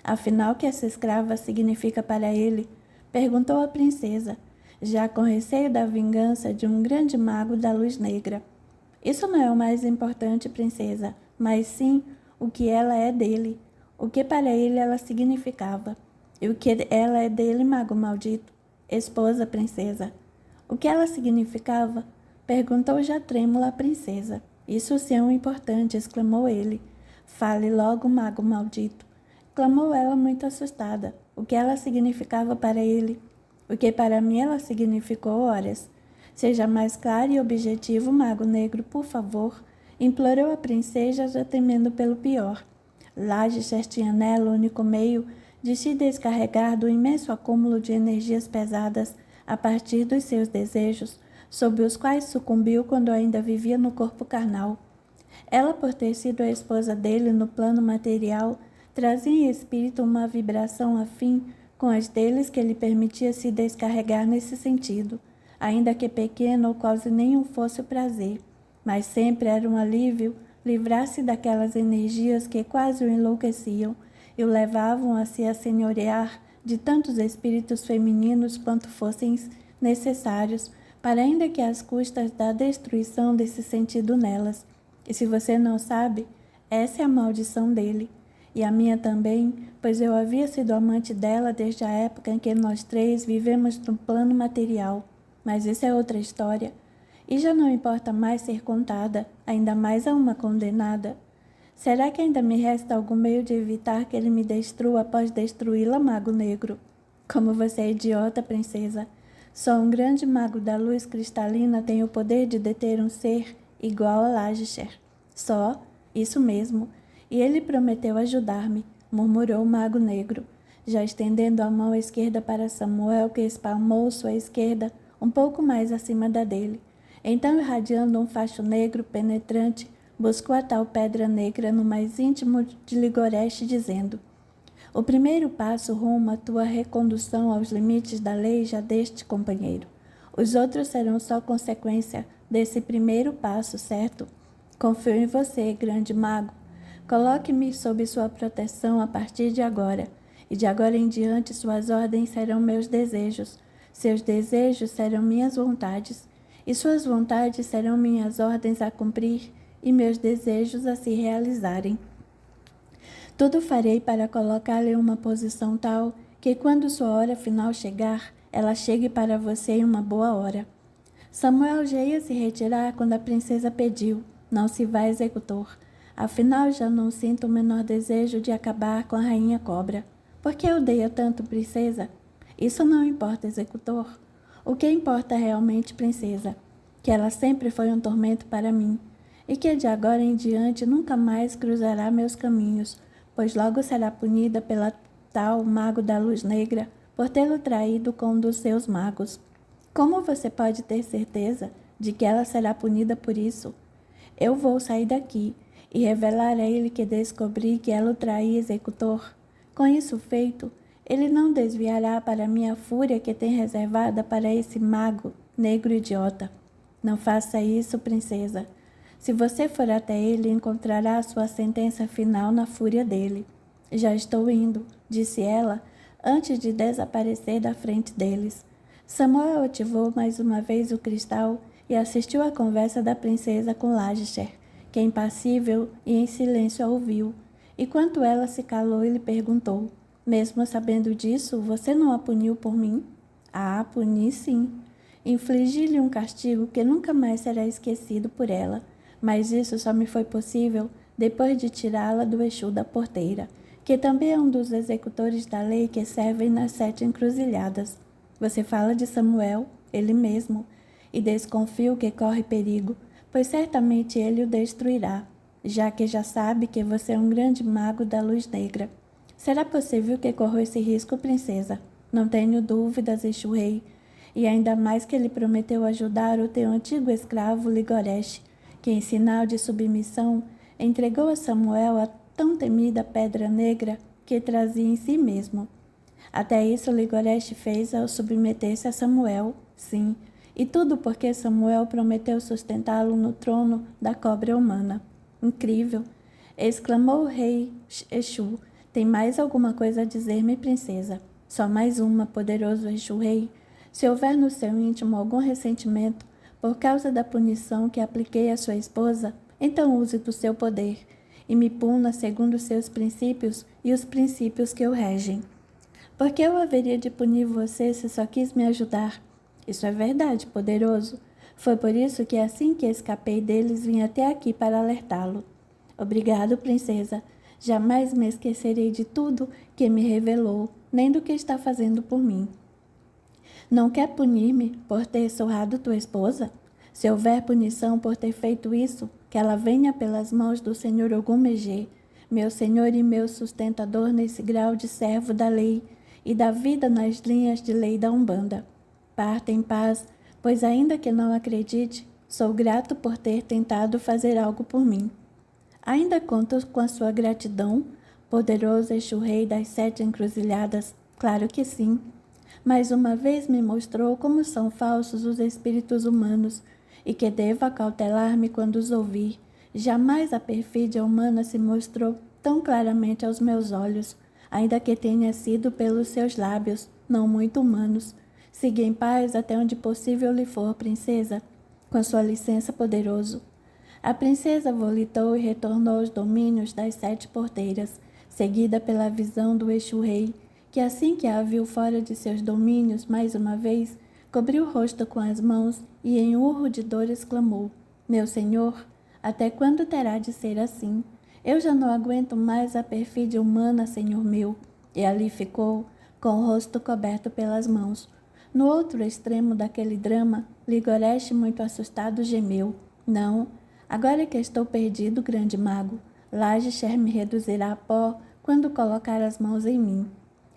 Afinal, o que essa escrava significa para ele? Perguntou a princesa, já com receio da vingança de um grande mago da luz negra. Isso não é o mais importante, princesa, mas sim o que ela é dele, o que para ele ela significava, e o que ela é dele, mago maldito. Esposa, princesa. O que ela significava? Perguntou já trêmula a princesa. Isso sim é o importante, exclamou ele. Fale logo, mago maldito. Clamou ela muito assustada. O que ela significava para ele? O que para mim ela significou, horas. Seja mais claro e objetivo, mago negro, por favor, implorou a princesa, já temendo pelo pior. Lagisher tinha nela o único meio de se descarregar do imenso acúmulo de energias pesadas a partir dos seus desejos, sob os quais sucumbiu quando ainda vivia no corpo carnal. Ela, por ter sido a esposa dele no plano material, trazia em espírito uma vibração afim com as deles que lhe permitia se descarregar nesse sentido, ainda que pequeno ou quase nenhum fosse o prazer, mas sempre era um alívio livrar-se daquelas energias que quase o enlouqueciam e o levavam a se assenhorear de tantos espíritos femininos quanto fossem necessários, para ainda que às custas da destruição desse sentido nelas. E se você não sabe, essa é a maldição dele, e a minha também, pois eu havia sido amante dela desde a época em que nós 3 vivemos no plano material. Mas isso é outra história, e já não importa mais ser contada, ainda mais a uma condenada. Será que ainda me resta algum meio de evitar que ele me destrua após destruí-la, mago negro? Como você é idiota, princesa. Só um grande mago da luz cristalina tem o poder de deter um ser igual a Lagisher. Só, isso mesmo. E ele prometeu ajudar-me, murmurou o mago negro, já estendendo a mão esquerda para Samuel, que espalmou sua esquerda um pouco mais acima da dele. Então, irradiando um facho negro penetrante, buscou a tal pedra negra no mais íntimo de Ligoreste, dizendo: o primeiro passo rumo à tua recondução aos limites da lei já deste, companheiro. Os outros serão só consequência desse primeiro passo, certo? Confio em você, grande mago. Coloque-me sob sua proteção a partir de agora, e de agora em diante suas ordens serão meus desejos, seus desejos serão minhas vontades, e suas vontades serão minhas ordens a cumprir e meus desejos a se realizarem. Tudo farei para colocá-la em uma posição tal que, quando sua hora final chegar, ela chegue para você em uma boa hora. Samuel já ia se retirar quando a princesa pediu: não se vá, executor. Afinal, já não sinto o menor desejo de acabar com a rainha cobra. Por que odeia tanto, princesa? Isso não importa, executor. O que importa realmente, princesa? Que ela sempre foi um tormento para mim, e que de agora em diante nunca mais cruzará meus caminhos, pois logo será punida pela tal mago da luz negra por tê-lo traído com um dos seus magos. Como você pode ter certeza de que ela será punida por isso? Eu vou sair daqui e revelar a ele que descobri que ela o traía, executor. Com isso feito, ele não desviará para minha fúria que tem reservada para esse mago negro idiota. Não faça isso, princesa. Se você for até ele, encontrará a sua sentença final na fúria dele. Já estou indo, disse ela, antes de desaparecer da frente deles. Samuel ativou mais uma vez o cristal e assistiu à conversa da princesa com Lagisher, que impassível e em silêncio a ouviu. E quando ela se calou, ele perguntou: mesmo sabendo disso, você não a puniu por mim? Ah, puni sim. Infligi-lhe um castigo que nunca mais será esquecido por ela, mas isso só me foi possível depois de tirá-la do Exu da porteira, que também é um dos executores da lei que servem nas 7 encruzilhadas. Você fala de Samuel, ele mesmo, e desconfio que corre perigo, pois certamente ele o destruirá, já que já sabe que você é um grande mago da luz negra. Será possível que corra esse risco, princesa? Não tenho dúvidas, Exu Rei, e ainda mais que ele prometeu ajudar o teu antigo escravo Ligoresh, que em sinal de submissão entregou a Samuel a tão temida pedra negra que trazia em si mesmo. Até isso Ligoresh fez ao submeter-se a Samuel, sim, e tudo porque Samuel prometeu sustentá-lo no trono da cobra humana. Incrível! Exclamou o rei Exu. Tem mais alguma coisa a dizer-me, princesa? Só mais uma, poderoso Exu Rei. Se houver no seu íntimo algum ressentimento por causa da punição que apliquei à sua esposa, então use do seu poder e me puna segundo os seus princípios e os princípios que o regem. Por que eu haveria de punir você se só quis me ajudar? Isso é verdade, poderoso. Foi por isso que assim que escapei deles vim até aqui para alertá-lo. Obrigado, princesa. Jamais me esquecerei de tudo que me revelou, nem do que está fazendo por mim. Não quer punir-me por ter surrado tua esposa? Se houver punição por ter feito isso, que ela venha pelas mãos do senhor Ogum-Megê, meu senhor e meu sustentador nesse grau de servo da lei e da vida nas linhas de lei da Umbanda. Parta em paz, pois ainda que não acredite, sou grato por ter tentado fazer algo por mim. Ainda conto com a sua gratidão, poderoso Exu Rei das 7 encruzilhadas? Claro que sim. Mais uma vez me mostrou como são falsos os espíritos humanos e que devo acautelar-me quando os ouvir. Jamais a perfídia humana se mostrou tão claramente aos meus olhos, ainda que tenha sido pelos seus lábios, não muito humanos. Siga em paz até onde possível lhe for, princesa. Com sua licença, poderoso. A princesa volitou e retornou aos domínios das 7 porteiras, seguida pela visão do Exu Rei, que assim que a viu fora de seus domínios mais uma vez, cobriu o rosto com as mãos e em urro de dor exclamou: meu senhor, até quando terá de ser assim? Eu já não aguento mais a perfídia humana, senhor meu. E ali ficou, com o rosto coberto pelas mãos. No outro extremo daquele drama, Ligoresh, muito assustado, gemeu: não, agora que estou perdido, grande mago, Lagisher me reduzirá a pó quando colocar as mãos em mim.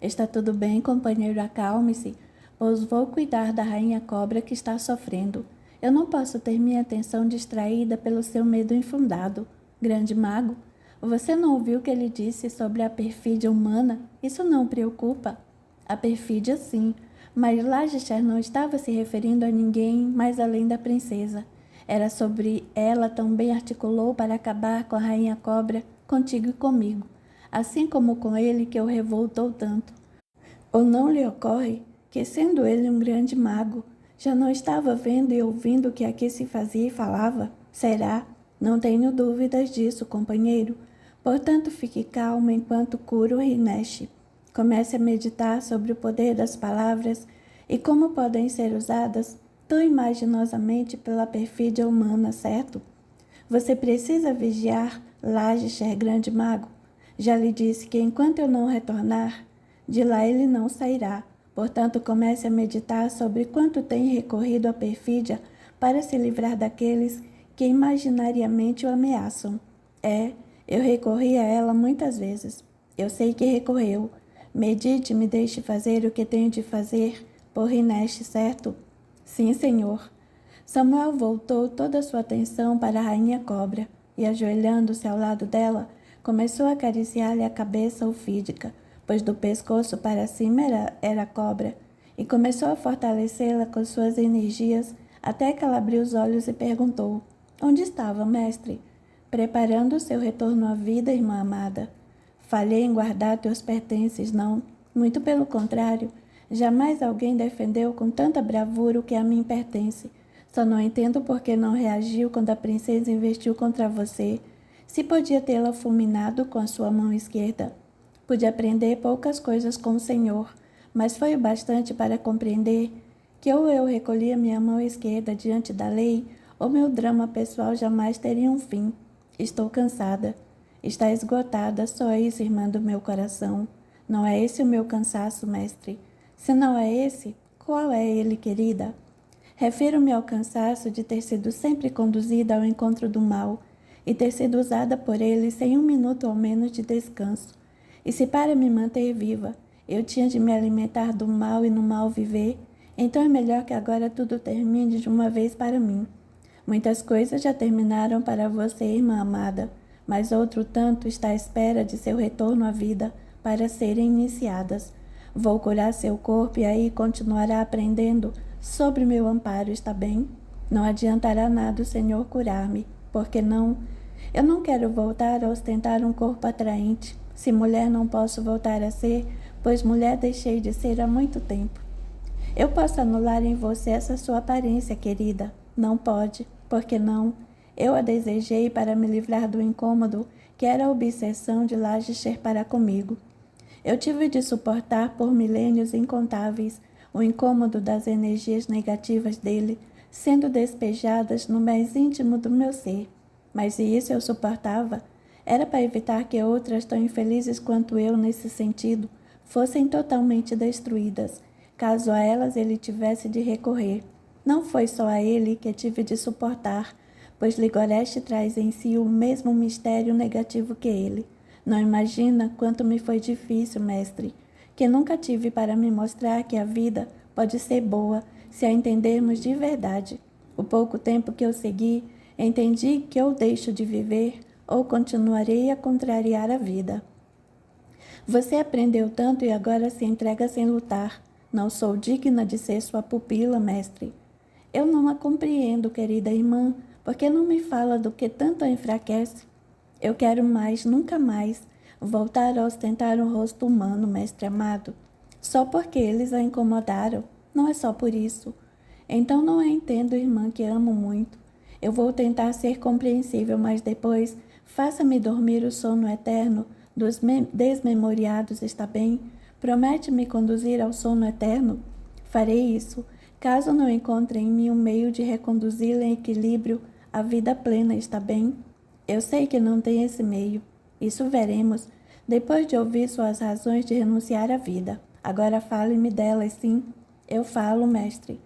Está tudo bem, companheiro, acalme-se, pois vou cuidar da rainha cobra que está sofrendo. Eu não posso ter minha atenção distraída pelo seu medo infundado. Grande mago, você não ouviu o que ele disse sobre a perfídia humana? Isso não o preocupa? A perfídia, sim, mas Lagisher não estava se referindo a ninguém mais além da princesa. Era sobre ela também articulou para acabar com a rainha cobra, contigo e comigo, assim como com ele que o revoltou tanto. Ou não lhe ocorre que, sendo ele um grande mago, já não estava vendo e ouvindo o que aqui se fazia e falava? Será? Não tenho dúvidas disso, companheiro. Portanto, fique calmo enquanto curo o Rinesh. Comece a meditar sobre o poder das palavras e como podem ser usadas tão imaginosamente pela perfídia humana, certo? Você precisa vigiar Lagisher, grande mago. Já lhe disse que enquanto eu não retornar, de lá ele não sairá. Portanto, comece a meditar sobre quanto tem recorrido à perfídia para se livrar daqueles que imaginariamente o ameaçam. Eu recorri a ela muitas vezes. Eu sei que recorreu. Medite e me deixe fazer o que tenho de fazer por Rinesh, certo? Sim, senhor. Samuel voltou toda a sua atenção para a rainha cobra e, ajoelhando-se ao lado dela, começou a acariciar-lhe a cabeça ofídica, pois do pescoço para cima era cobra, e começou a fortalecê-la com suas energias até que ela abriu os olhos e perguntou: onde estava, mestre? Preparando o seu retorno à vida, irmã amada. falhei em guardar teus pertences, não. Muito pelo contrário, jamais alguém defendeu com tanta bravura o que a mim pertence. Só não entendo por que não reagiu quando a princesa investiu contra você. Se podia tê-la fulminado com a sua mão esquerda. Pude aprender poucas coisas com o Senhor, mas foi o bastante para compreender que ou eu recolhia minha mão esquerda diante da lei, ou meu drama pessoal jamais teria um fim. Estou cansada. Está esgotada, só isso, irmã do meu coração. Não é esse o meu cansaço, mestre. Se não é esse, qual é ele, querida? Refiro-me ao cansaço de ter sido sempre conduzida ao encontro do mal e ter sido usada por ele sem um minuto ao menos de descanso. E se para me manter viva, eu tinha de me alimentar do mal e no mal viver, então é melhor que agora tudo termine de uma vez para mim. Muitas coisas já terminaram para você, irmã amada, mas outro tanto está à espera de seu retorno à vida para serem iniciadas. Vou curar seu corpo e aí continuará aprendendo sobre meu amparo, está bem? Não adiantará nada o Senhor curar-me, porque não? Eu não quero voltar a ostentar um corpo atraente. Se mulher não posso voltar a ser, pois mulher deixei de ser há muito tempo. Eu posso anular em você essa sua aparência, querida. Não pode, porque não? Eu a desejei para me livrar do incômodo que era a obsessão de Lajecher para comigo. Eu tive de suportar por milênios incontáveis o incômodo das energias negativas dele, sendo despejadas no mais íntimo do meu ser. Mas se isso eu suportava, era para evitar que outras tão infelizes quanto eu nesse sentido fossem totalmente destruídas, caso a elas ele tivesse de recorrer. Não foi só a ele que tive de suportar, pois Ligoreste traz em si o mesmo mistério negativo que ele. Não imagina quanto me foi difícil, mestre, que nunca tive para me mostrar que a vida pode ser boa se a entendermos de verdade. O pouco tempo que eu segui, entendi que ou deixo de viver ou continuarei a contrariar a vida. Você aprendeu tanto e agora se entrega sem lutar. Não sou digna de ser sua pupila, mestre. Eu não a compreendo, querida irmã, porque não me fala do que tanto a enfraquece. Eu quero mais, nunca mais, voltar a ostentar um rosto humano, mestre amado. Só porque eles a incomodaram, não é só por isso. Então não a entendo, irmã, que amo muito. Eu vou tentar ser compreensível, mas depois faça-me dormir o sono eterno dos desmemoriados, está bem? Promete-me conduzir ao sono eterno? Farei isso, caso não encontre em mim um meio de reconduzi-la em equilíbrio à vida plena, está bem? Eu sei que não tem esse meio. Isso veremos, depois de ouvir suas razões de renunciar à vida. Agora fale-me delas, sim. Eu falo, mestre.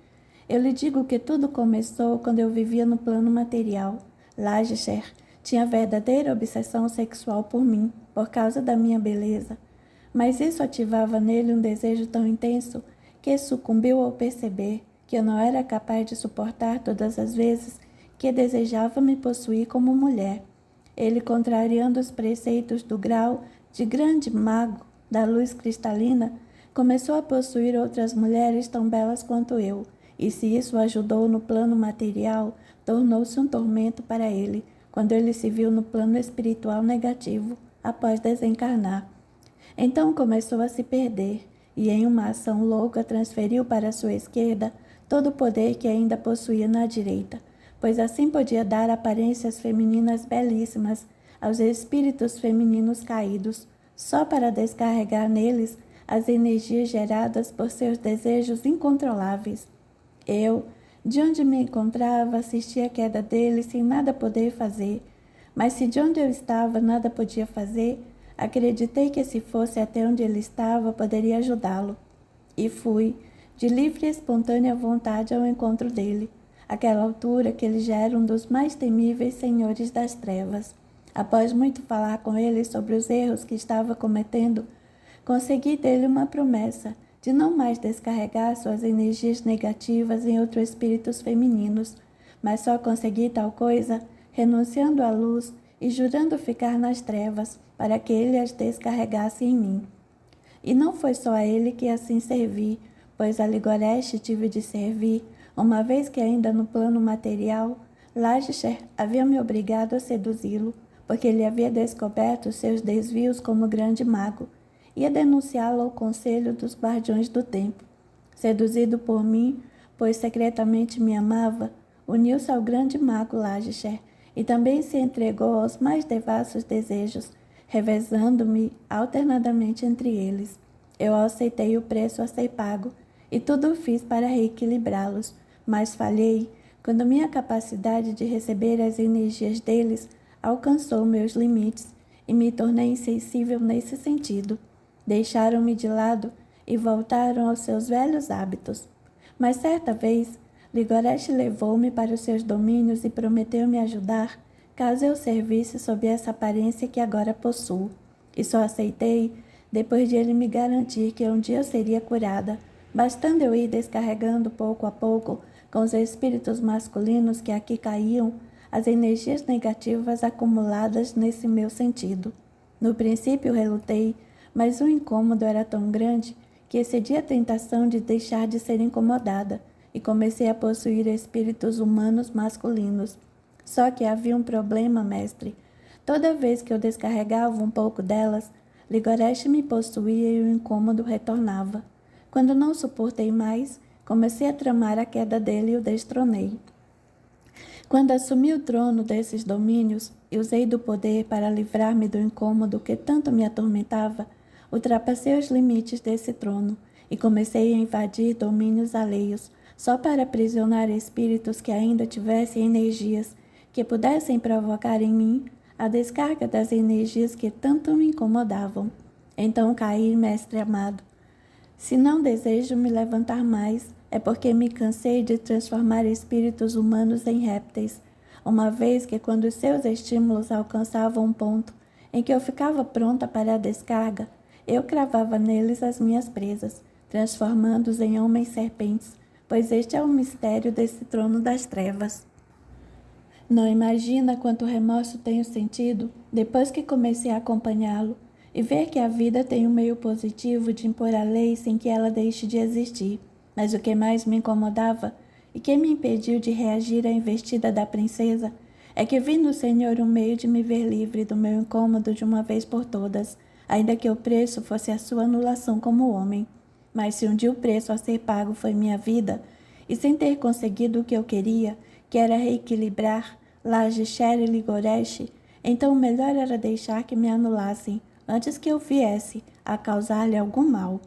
Eu lhe digo que tudo começou quando eu vivia no plano material. Lajecher tinha verdadeira obsessão sexual por mim, por causa da minha beleza. Mas isso ativava nele um desejo tão intenso que sucumbiu ao perceber que eu não era capaz de suportar todas as vezes que desejava me possuir como mulher. Ele, contrariando os preceitos do grau de grande mago da luz cristalina, começou a possuir outras mulheres tão belas quanto eu, e se isso o ajudou no plano material, tornou-se um tormento para ele, quando ele se viu no plano espiritual negativo, após desencarnar. Então começou a se perder, e em uma ação louca transferiu para a sua esquerda todo o poder que ainda possuía na direita, pois assim podia dar aparências femininas belíssimas aos espíritos femininos caídos, só para descarregar neles as energias geradas por seus desejos incontroláveis. Eu, de onde me encontrava, assisti à queda dele sem nada poder fazer, mas se de onde eu estava nada podia fazer, acreditei que se fosse até onde ele estava, poderia ajudá-lo. E fui, de livre e espontânea vontade, ao encontro dele. Àquela altura que ele já era um dos mais temíveis senhores das trevas. Após muito falar com ele sobre os erros que estava cometendo, consegui dele uma promessa de não mais descarregar suas energias negativas em outros espíritos femininos, mas só consegui tal coisa renunciando à luz e jurando ficar nas trevas, para que ele as descarregasse em mim. E não foi só a ele que assim servi, pois a Ligoreste tive de servir, uma vez que ainda no plano material, Lajecher havia me obrigado a seduzi-lo, porque ele havia descoberto seus desvios como grande mago. Ia denunciá-lo ao conselho dos guardiões do templo. Seduzido por mim, pois secretamente me amava, uniu-se ao grande mago Lagisher e também se entregou aos mais devassos desejos, revezando-me alternadamente entre eles. Eu aceitei o preço a ser pago e tudo fiz para reequilibrá-los, mas falhei quando minha capacidade de receber as energias deles alcançou meus limites e me tornei insensível nesse sentido. Deixaram-me de lado e voltaram aos seus velhos hábitos. Mas certa vez, Ligoresh levou-me para os seus domínios e prometeu me ajudar caso eu servisse sob essa aparência que agora possuo. E só aceitei depois de ele me garantir que um dia eu seria curada, bastando eu ir descarregando pouco a pouco com os espíritos masculinos que aqui caíam as energias negativas acumuladas nesse meu sentido. No princípio relutei, mas o incômodo era tão grande que excedi a tentação de deixar de ser incomodada e comecei a possuir espíritos humanos masculinos. Só que havia um problema, mestre. Toda vez que eu descarregava um pouco delas, Ligoresh me possuía e o incômodo retornava. Quando não suportei mais, comecei a tramar a queda dele e o destronei. Quando assumi o trono desses domínios e usei do poder para livrar-me do incômodo que tanto me atormentava, ultrapassei os limites desse trono e comecei a invadir domínios alheios, só para aprisionar espíritos que ainda tivessem energias que pudessem provocar em mim a descarga das energias que tanto me incomodavam. Então caí, mestre amado. Se não desejo me levantar mais, é porque me cansei de transformar espíritos humanos em répteis, uma vez que quando os seus estímulos alcançavam um ponto em que eu ficava pronta para a descarga, eu cravava neles as minhas presas, transformando-os em homens-serpentes, pois este é o mistério desse trono das trevas. Não imagina quanto remorso tenho sentido depois que comecei a acompanhá-lo e ver que a vida tem um meio positivo de impor a lei sem que ela deixe de existir. Mas o que mais me incomodava e que me impediu de reagir à investida da princesa é que vi no Senhor um meio de me ver livre do meu incômodo de uma vez por todas, ainda que o preço fosse a sua anulação como homem. Mas se um dia o preço a ser pago foi minha vida, e sem ter conseguido o que eu queria, que era reequilibrar Lagisher e Ligoresh, então o melhor era deixar que me anulassem, antes que eu viesse a causar-lhe algum mal.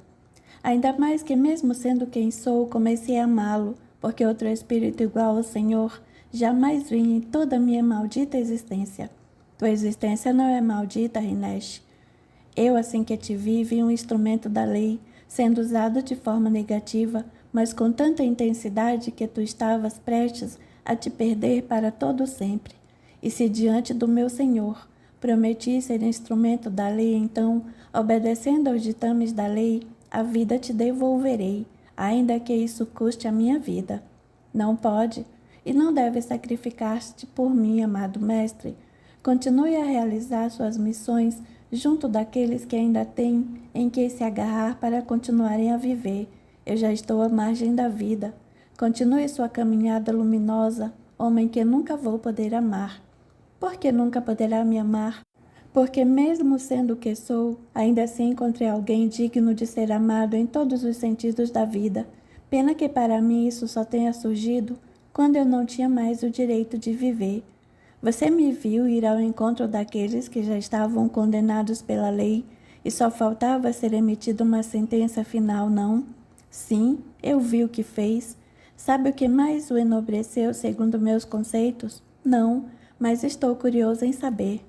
Ainda mais que, mesmo sendo quem sou, comecei a amá-lo, porque outro espírito igual ao Senhor jamais vi em toda a minha maldita existência. Tua existência não é maldita, Rinesh. Eu, assim que te vi um instrumento da lei, sendo usado de forma negativa, mas com tanta intensidade que tu estavas prestes a te perder para todo sempre. E se diante do meu Senhor prometi ser instrumento da lei, então, obedecendo aos ditames da lei, a vida te devolverei, ainda que isso custe a minha vida. Não pode e não deve sacrificar-te por mim, amado mestre. Continue a realizar suas missões junto daqueles que ainda têm em que se agarrar para continuarem a viver. Eu já estou à margem da vida. Continue sua caminhada luminosa, homem que nunca vou poder amar. Por que nunca poderá me amar? Porque mesmo sendo o que sou, ainda assim encontrei alguém digno de ser amado em todos os sentidos da vida. Pena que para mim isso só tenha surgido quando eu não tinha mais o direito de viver. Você me viu ir ao encontro daqueles que já estavam condenados pela lei e só faltava ser emitida uma sentença final, não? Sim, eu vi o que fez. Sabe o que mais o enobreceu segundo meus conceitos? Não, mas estou curioso em saber.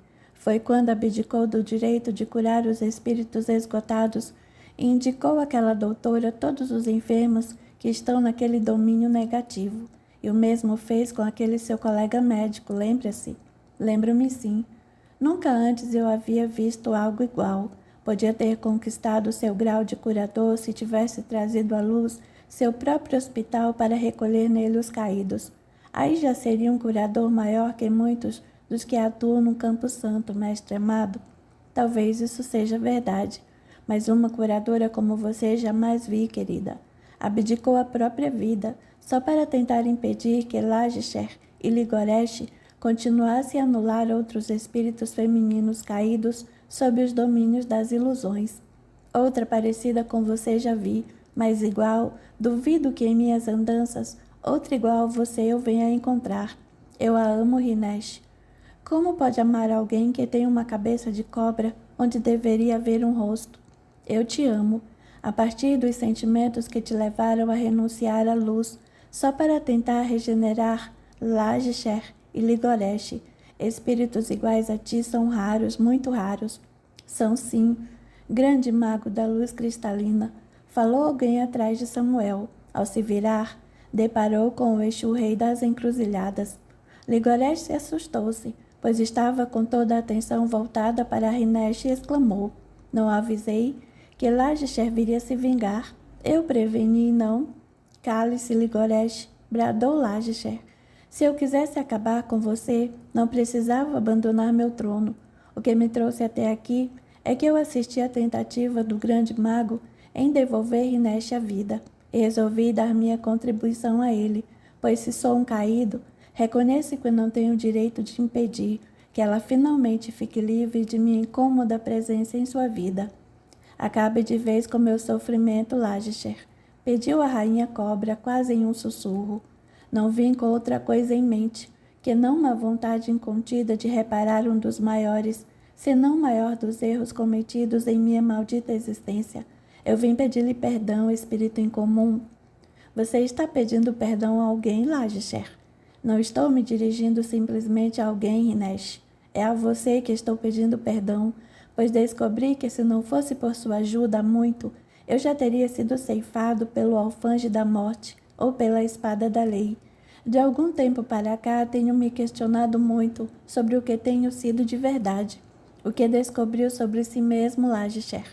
Foi quando abdicou do direito de curar os espíritos esgotados e indicou àquela doutora todos os enfermos que estão naquele domínio negativo. E o mesmo fez com aquele seu colega médico, lembra-se? Lembro-me sim. Nunca antes eu havia visto algo igual. Podia ter conquistado seu grau de curador se tivesse trazido à luz seu próprio hospital para recolher nele os caídos. Aí já seria um curador maior que muitos dos que atuam no Campo Santo, mestre amado. Talvez isso seja verdade, mas uma curadora como você jamais vi, querida. Abdicou a própria vida, só para tentar impedir que Lagisher e Ligoresh continuasse a anular outros espíritos femininos caídos sob os domínios das ilusões. Outra parecida com você já vi, mas igual, duvido que em minhas andanças, outra igual a você eu venha a encontrar. Eu a amo, Rinesh. Como pode amar alguém que tem uma cabeça de cobra onde deveria haver um rosto? Eu te amo, a partir dos sentimentos que te levaram a renunciar à luz, só para tentar regenerar Lajeshwar e Ligoresh. Espíritos iguais a ti são raros, muito raros. São sim. Grande mago da luz cristalina, falou alguém atrás de Samuel. Ao se virar, deparou com o Exu rei das encruzilhadas. Ligoresh se assustou-se, pois estava com toda a atenção voltada para Rinesh e exclamou: não avisei que Lajeshwar viria se vingar. Eu preveni, não? Cale-se, Ligoresh, bradou Lajeshwar. Se eu quisesse acabar com você, não precisava abandonar meu trono. O que me trouxe até aqui é que eu assisti à tentativa do grande mago em devolver Rinesh à vida, e resolvi dar minha contribuição a ele, pois se sou um caído, reconheço que não tenho o direito de impedir que ela finalmente fique livre de minha incômoda presença em sua vida. Acabe de vez com meu sofrimento, Lajeshwar, pediu a rainha cobra quase em um sussurro. Não vim com outra coisa em mente, que não uma vontade incontida de reparar um dos maiores, se não o maior dos erros cometidos em minha maldita existência. Eu vim pedir-lhe perdão, espírito incomum. Você está pedindo perdão a alguém, Lajeshwar? Não estou me dirigindo simplesmente a alguém, Rinesh. É a você que estou pedindo perdão, pois descobri que se não fosse por sua ajuda há muito, eu já teria sido ceifado pelo alfange da morte ou pela espada da lei. De algum tempo para cá tenho me questionado muito sobre o que tenho sido de verdade. O que descobriu sobre si mesmo, Lajeshwar?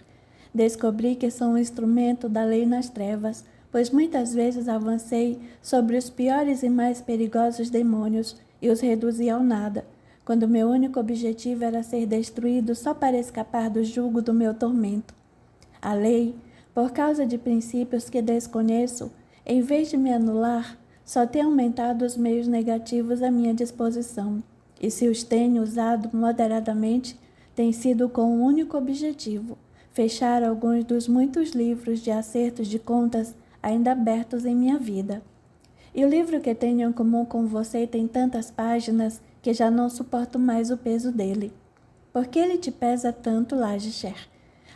Descobri que sou um instrumento da lei nas trevas, pois muitas vezes avancei sobre os piores e mais perigosos demônios e os reduzi ao nada, quando meu único objetivo era ser destruído só para escapar do jugo do meu tormento. A lei, por causa de princípios que desconheço, em vez de me anular, só tem aumentado os meios negativos à minha disposição, e se os tenho usado moderadamente, tem sido com um único objetivo: fechar alguns dos muitos livros de acertos de contas ainda abertos em minha vida. E o livro que tenho em comum com você tem tantas páginas que já não suporto mais o peso dele. Por que ele te pesa tanto, Lajeshwar?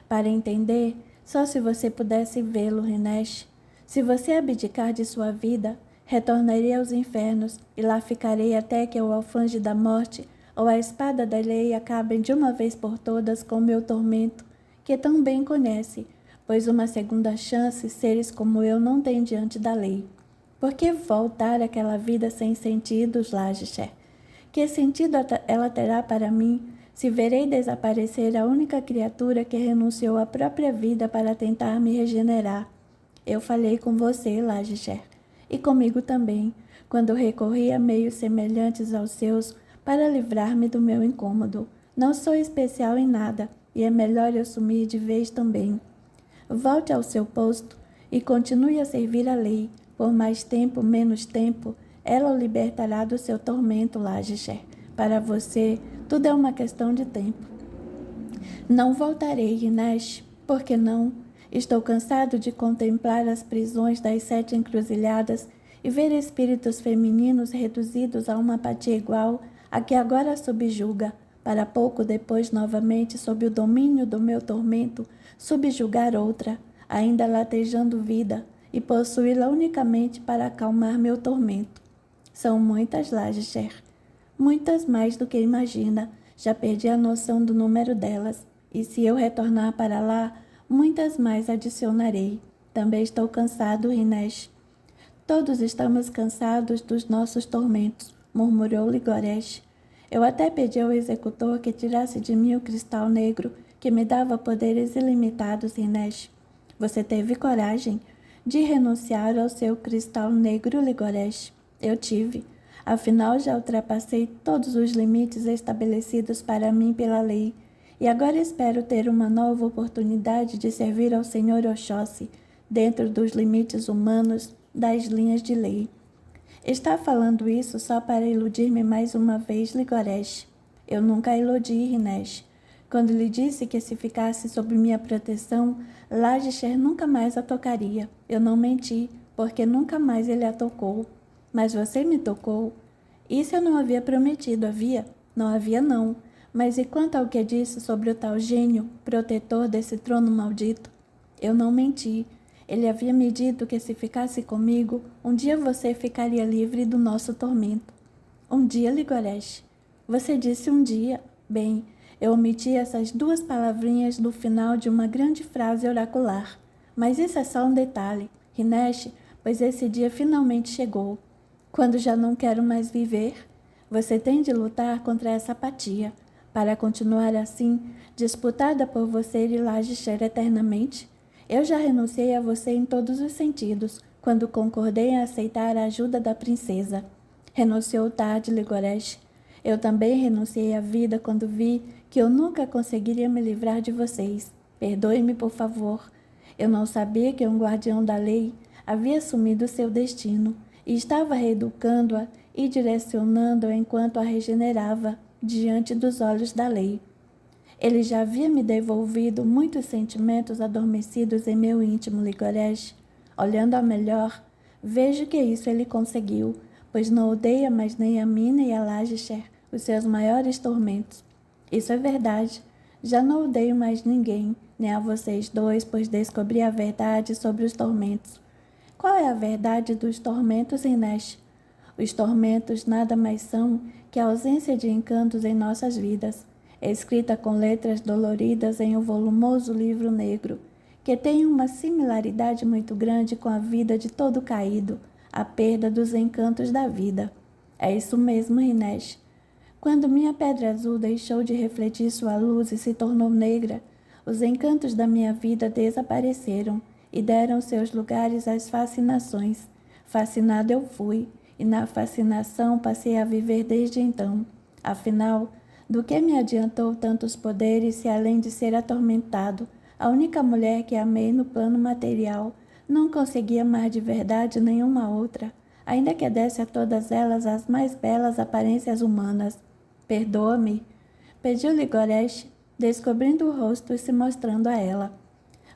Para entender, só se você pudesse vê-lo, Rinesh. Se você abdicar de sua vida, retornarei aos infernos e lá ficarei até que o alfange da morte ou a espada da lei acabem de uma vez por todas com o meu tormento, que tão bem conhece, pois uma segunda chance seres como eu não têm diante da lei. Por que voltar àquela vida sem sentidos, Lajeshwar? Que sentido ela terá para mim, se verei desaparecer a única criatura que renunciou à própria vida para tentar me regenerar? Eu falei com você, Lajeshwar, e comigo também, quando recorri a meios semelhantes aos seus para livrar-me do meu incômodo. Não sou especial em nada, e é melhor eu sumir de vez também. Volte ao seu posto e continue a servir a lei. Por mais tempo, menos tempo, ela o libertará do seu tormento, Lajeshwar. Para você, tudo é uma questão de tempo. Não voltarei, Rinesh. Por que não? Estou cansado de contemplar as prisões das 7 encruzilhadas e ver espíritos femininos reduzidos a uma apatia igual a que agora subjuga, para pouco depois, novamente, sob o domínio do meu tormento, subjugar outra, ainda latejando vida, e possuí-la unicamente para acalmar meu tormento. São muitas, Lajeshwar, muitas mais do que imagina. Já perdi a noção do número delas, e se eu retornar para lá, muitas mais adicionarei. Também estou cansado, Rinesh. Todos estamos cansados dos nossos tormentos, murmurou Ligoresh. Eu até pedi ao executor que tirasse de mim o cristal negro que me dava poderes ilimitados, Rinesh. Você teve coragem de renunciar ao seu cristal negro, Ligoresh? Eu tive. Afinal, já ultrapassei todos os limites estabelecidos para mim pela lei, e agora espero ter uma nova oportunidade de servir ao Senhor Oxóssi, dentro dos limites humanos das linhas de lei. Está falando isso só para iludir-me mais uma vez, Ligoresh? Eu nunca a iludi, Rinesh. Quando lhe disse que se ficasse sob minha proteção, Lagisher nunca mais a tocaria. Eu não menti, porque nunca mais ele a tocou. Mas você me tocou. Isso eu não havia prometido, havia? Não havia, não. Mas e quanto ao que disse sobre o tal gênio, protetor desse trono maldito? Eu não menti. Ele havia me dito que se ficasse comigo, um dia você ficaria livre do nosso tormento. Um dia, Ligoresh? Você disse um dia. Bem, eu omiti essas duas palavrinhas do final de uma grande frase oracular. Mas isso é só um detalhe, Rinesh, pois esse dia finalmente chegou. Quando já não quero mais viver, você tem de lutar contra essa apatia, para continuar assim, disputada por você e Lagisher eternamente. Eu já renunciei a você em todos os sentidos, quando concordei em aceitar a ajuda da princesa. Renunciou tarde, Ligoresh. Eu também renunciei à vida quando vi que eu nunca conseguiria me livrar de vocês. Perdoe-me, por favor. Eu não sabia que um guardião da lei havia assumido seu destino e estava reeducando-a e direcionando-a enquanto a regenerava diante dos olhos da lei. Ele já havia me devolvido muitos sentimentos adormecidos em meu íntimo, Ligoresh. Olhando a melhor, vejo que isso ele conseguiu, pois não odeia mais nem a mim nem a Lagisher, os seus maiores tormentos. Isso é verdade. Já não odeio mais ninguém, nem a vocês dois, pois descobri a verdade sobre os tormentos. Qual é a verdade dos tormentos, Inês? Os tormentos nada mais são que a ausência de encantos em nossas vidas, escrita com letras doloridas em um volumoso livro negro, que tem uma similaridade muito grande com a vida de todo caído, a perda dos encantos da vida. É isso mesmo, Rinesh. Quando minha pedra azul deixou de refletir sua luz e se tornou negra, os encantos da minha vida desapareceram e deram seus lugares às fascinações. Fascinado eu fui, e na fascinação passei a viver desde então. Afinal, do que me adiantou tantos poderes se, além de ser atormentado, a única mulher que amei no plano material não conseguia amar de verdade nenhuma outra, ainda que desse a todas elas as mais belas aparências humanas? Perdoa-me, pediu Ligoresh, descobrindo o rosto e se mostrando a ela.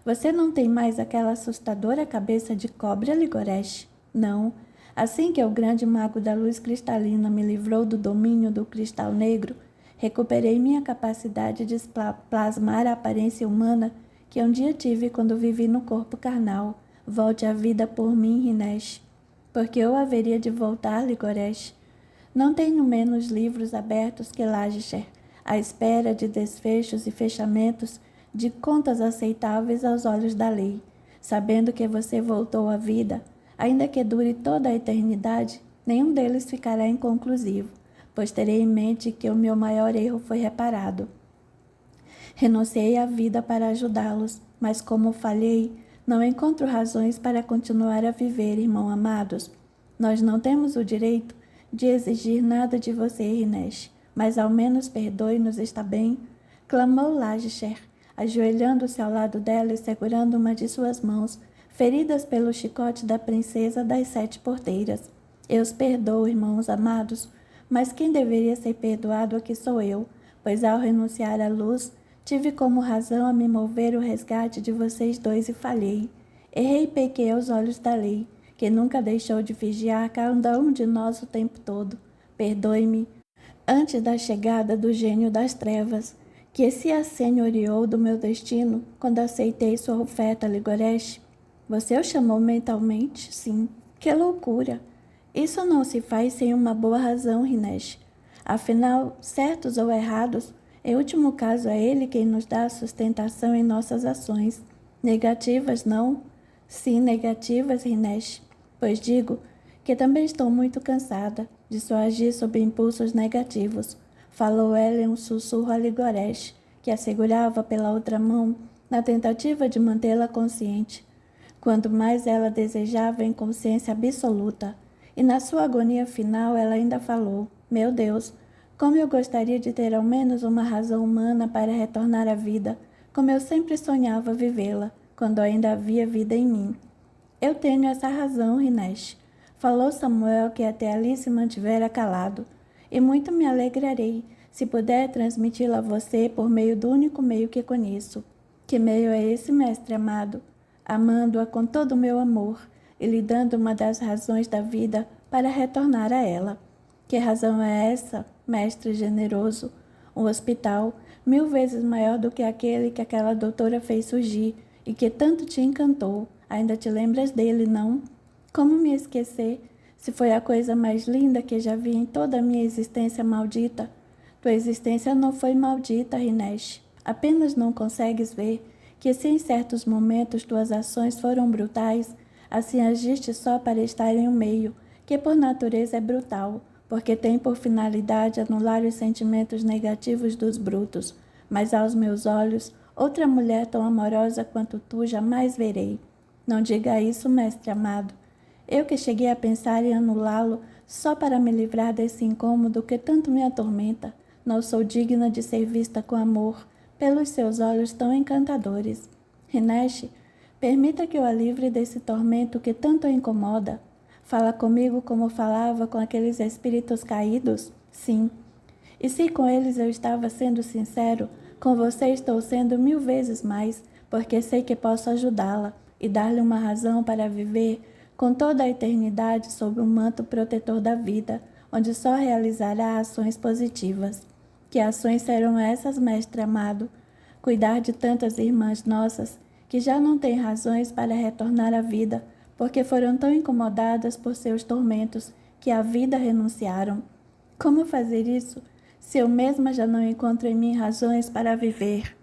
Você não tem mais aquela assustadora cabeça de cobra, Ligoresh? Não. Assim que o grande mago da luz cristalina me livrou do domínio do cristal negro, recuperei minha capacidade de plasmar a aparência humana que um dia tive quando vivi no corpo carnal. Volte à vida por mim, Rinesh. Porque eu haveria de voltar, Ligoresh. Não tenho menos livros abertos que Lagisher, à espera de desfechos e fechamentos de contas aceitáveis aos olhos da lei. Sabendo que você voltou à vida, ainda que dure toda a eternidade, nenhum deles ficará inconclusivo, pois terei em mente que o meu maior erro foi reparado. Renunciei à vida para ajudá-los, mas como falhei, não encontro razões para continuar a viver, irmão amados. Nós não temos o direito de exigir nada de você, Rinesh, mas ao menos perdoe-nos, está bem? Clamou Lagisher, ajoelhando-se ao lado dela e segurando uma de suas mãos, feridas pelo chicote da princesa das 7 porteiras. Eu os perdoo, irmãos amados, mas quem deveria ser perdoado aqui sou eu, pois ao renunciar à luz, tive como razão a me mover o resgate de vocês dois e falhei. Errei e pequei aos olhos da lei, que nunca deixou de vigiar cada um de nós o tempo todo. Perdoe-me, antes da chegada do gênio das trevas, que se assenhoreou do meu destino quando aceitei sua oferta, Ligoresh. Você o chamou mentalmente? Sim. Que loucura! Isso não se faz sem uma boa razão, Rinesh. Afinal, certos ou errados, em último caso é ele quem nos dá a sustentação em nossas ações. Negativas, não? Sim, negativas, Rinesh. Pois digo que também estou muito cansada de só agir sob impulsos negativos. Falou ela em um sussurro a Ligoresh, que a segurava pela outra mão, na tentativa de mantê-la consciente. Quanto mais ela desejava em consciência absoluta, e na sua agonia final ela ainda falou: meu Deus, como eu gostaria de ter ao menos uma razão humana para retornar à vida, como eu sempre sonhava vivê-la, quando ainda havia vida em mim. Eu tenho essa razão, Rinesh. Falou Samuel que até ali se mantivera calado, e muito me alegrarei se puder transmiti-lo a você por meio do único meio que conheço. Que meio é esse, mestre amado? Amando-a com todo o meu amor e lhe dando uma das razões da vida para retornar a ela. Que razão é essa, mestre generoso? Um hospital 1000 vezes maior do que aquele que aquela doutora fez surgir e que tanto te encantou. Ainda te lembras dele, não? Como me esquecer, se foi a coisa mais linda que já vi em toda a minha existência maldita? Tua existência não foi maldita, Rinesh. Apenas não consegues ver que se em certos momentos tuas ações foram brutais, assim agiste só para estar em um meio, que por natureza é brutal, porque tem por finalidade anular os sentimentos negativos dos brutos. Mas aos meus olhos, outra mulher tão amorosa quanto tu jamais verei. Não diga isso, mestre amado. Eu que cheguei a pensar em anulá-lo só para me livrar desse incômodo que tanto me atormenta, não sou digna de ser vista com amor pelos seus olhos tão encantadores. Rinesh, permita que eu a livre desse tormento que tanto a incomoda. Fala comigo como falava com aqueles espíritos caídos? Sim. E se com eles eu estava sendo sincero, com você estou sendo 1000 vezes mais, porque sei que posso ajudá-la e dar-lhe uma razão para viver com toda a eternidade sob o manto protetor da vida, onde só realizará ações positivas. Que ações serão essas, mestre amado? Cuidar de tantas irmãs nossas que já não têm razões para retornar à vida, porque foram tão incomodadas por seus tormentos que à vida renunciaram. Como fazer isso, se eu mesma já não encontro em mim razões para viver?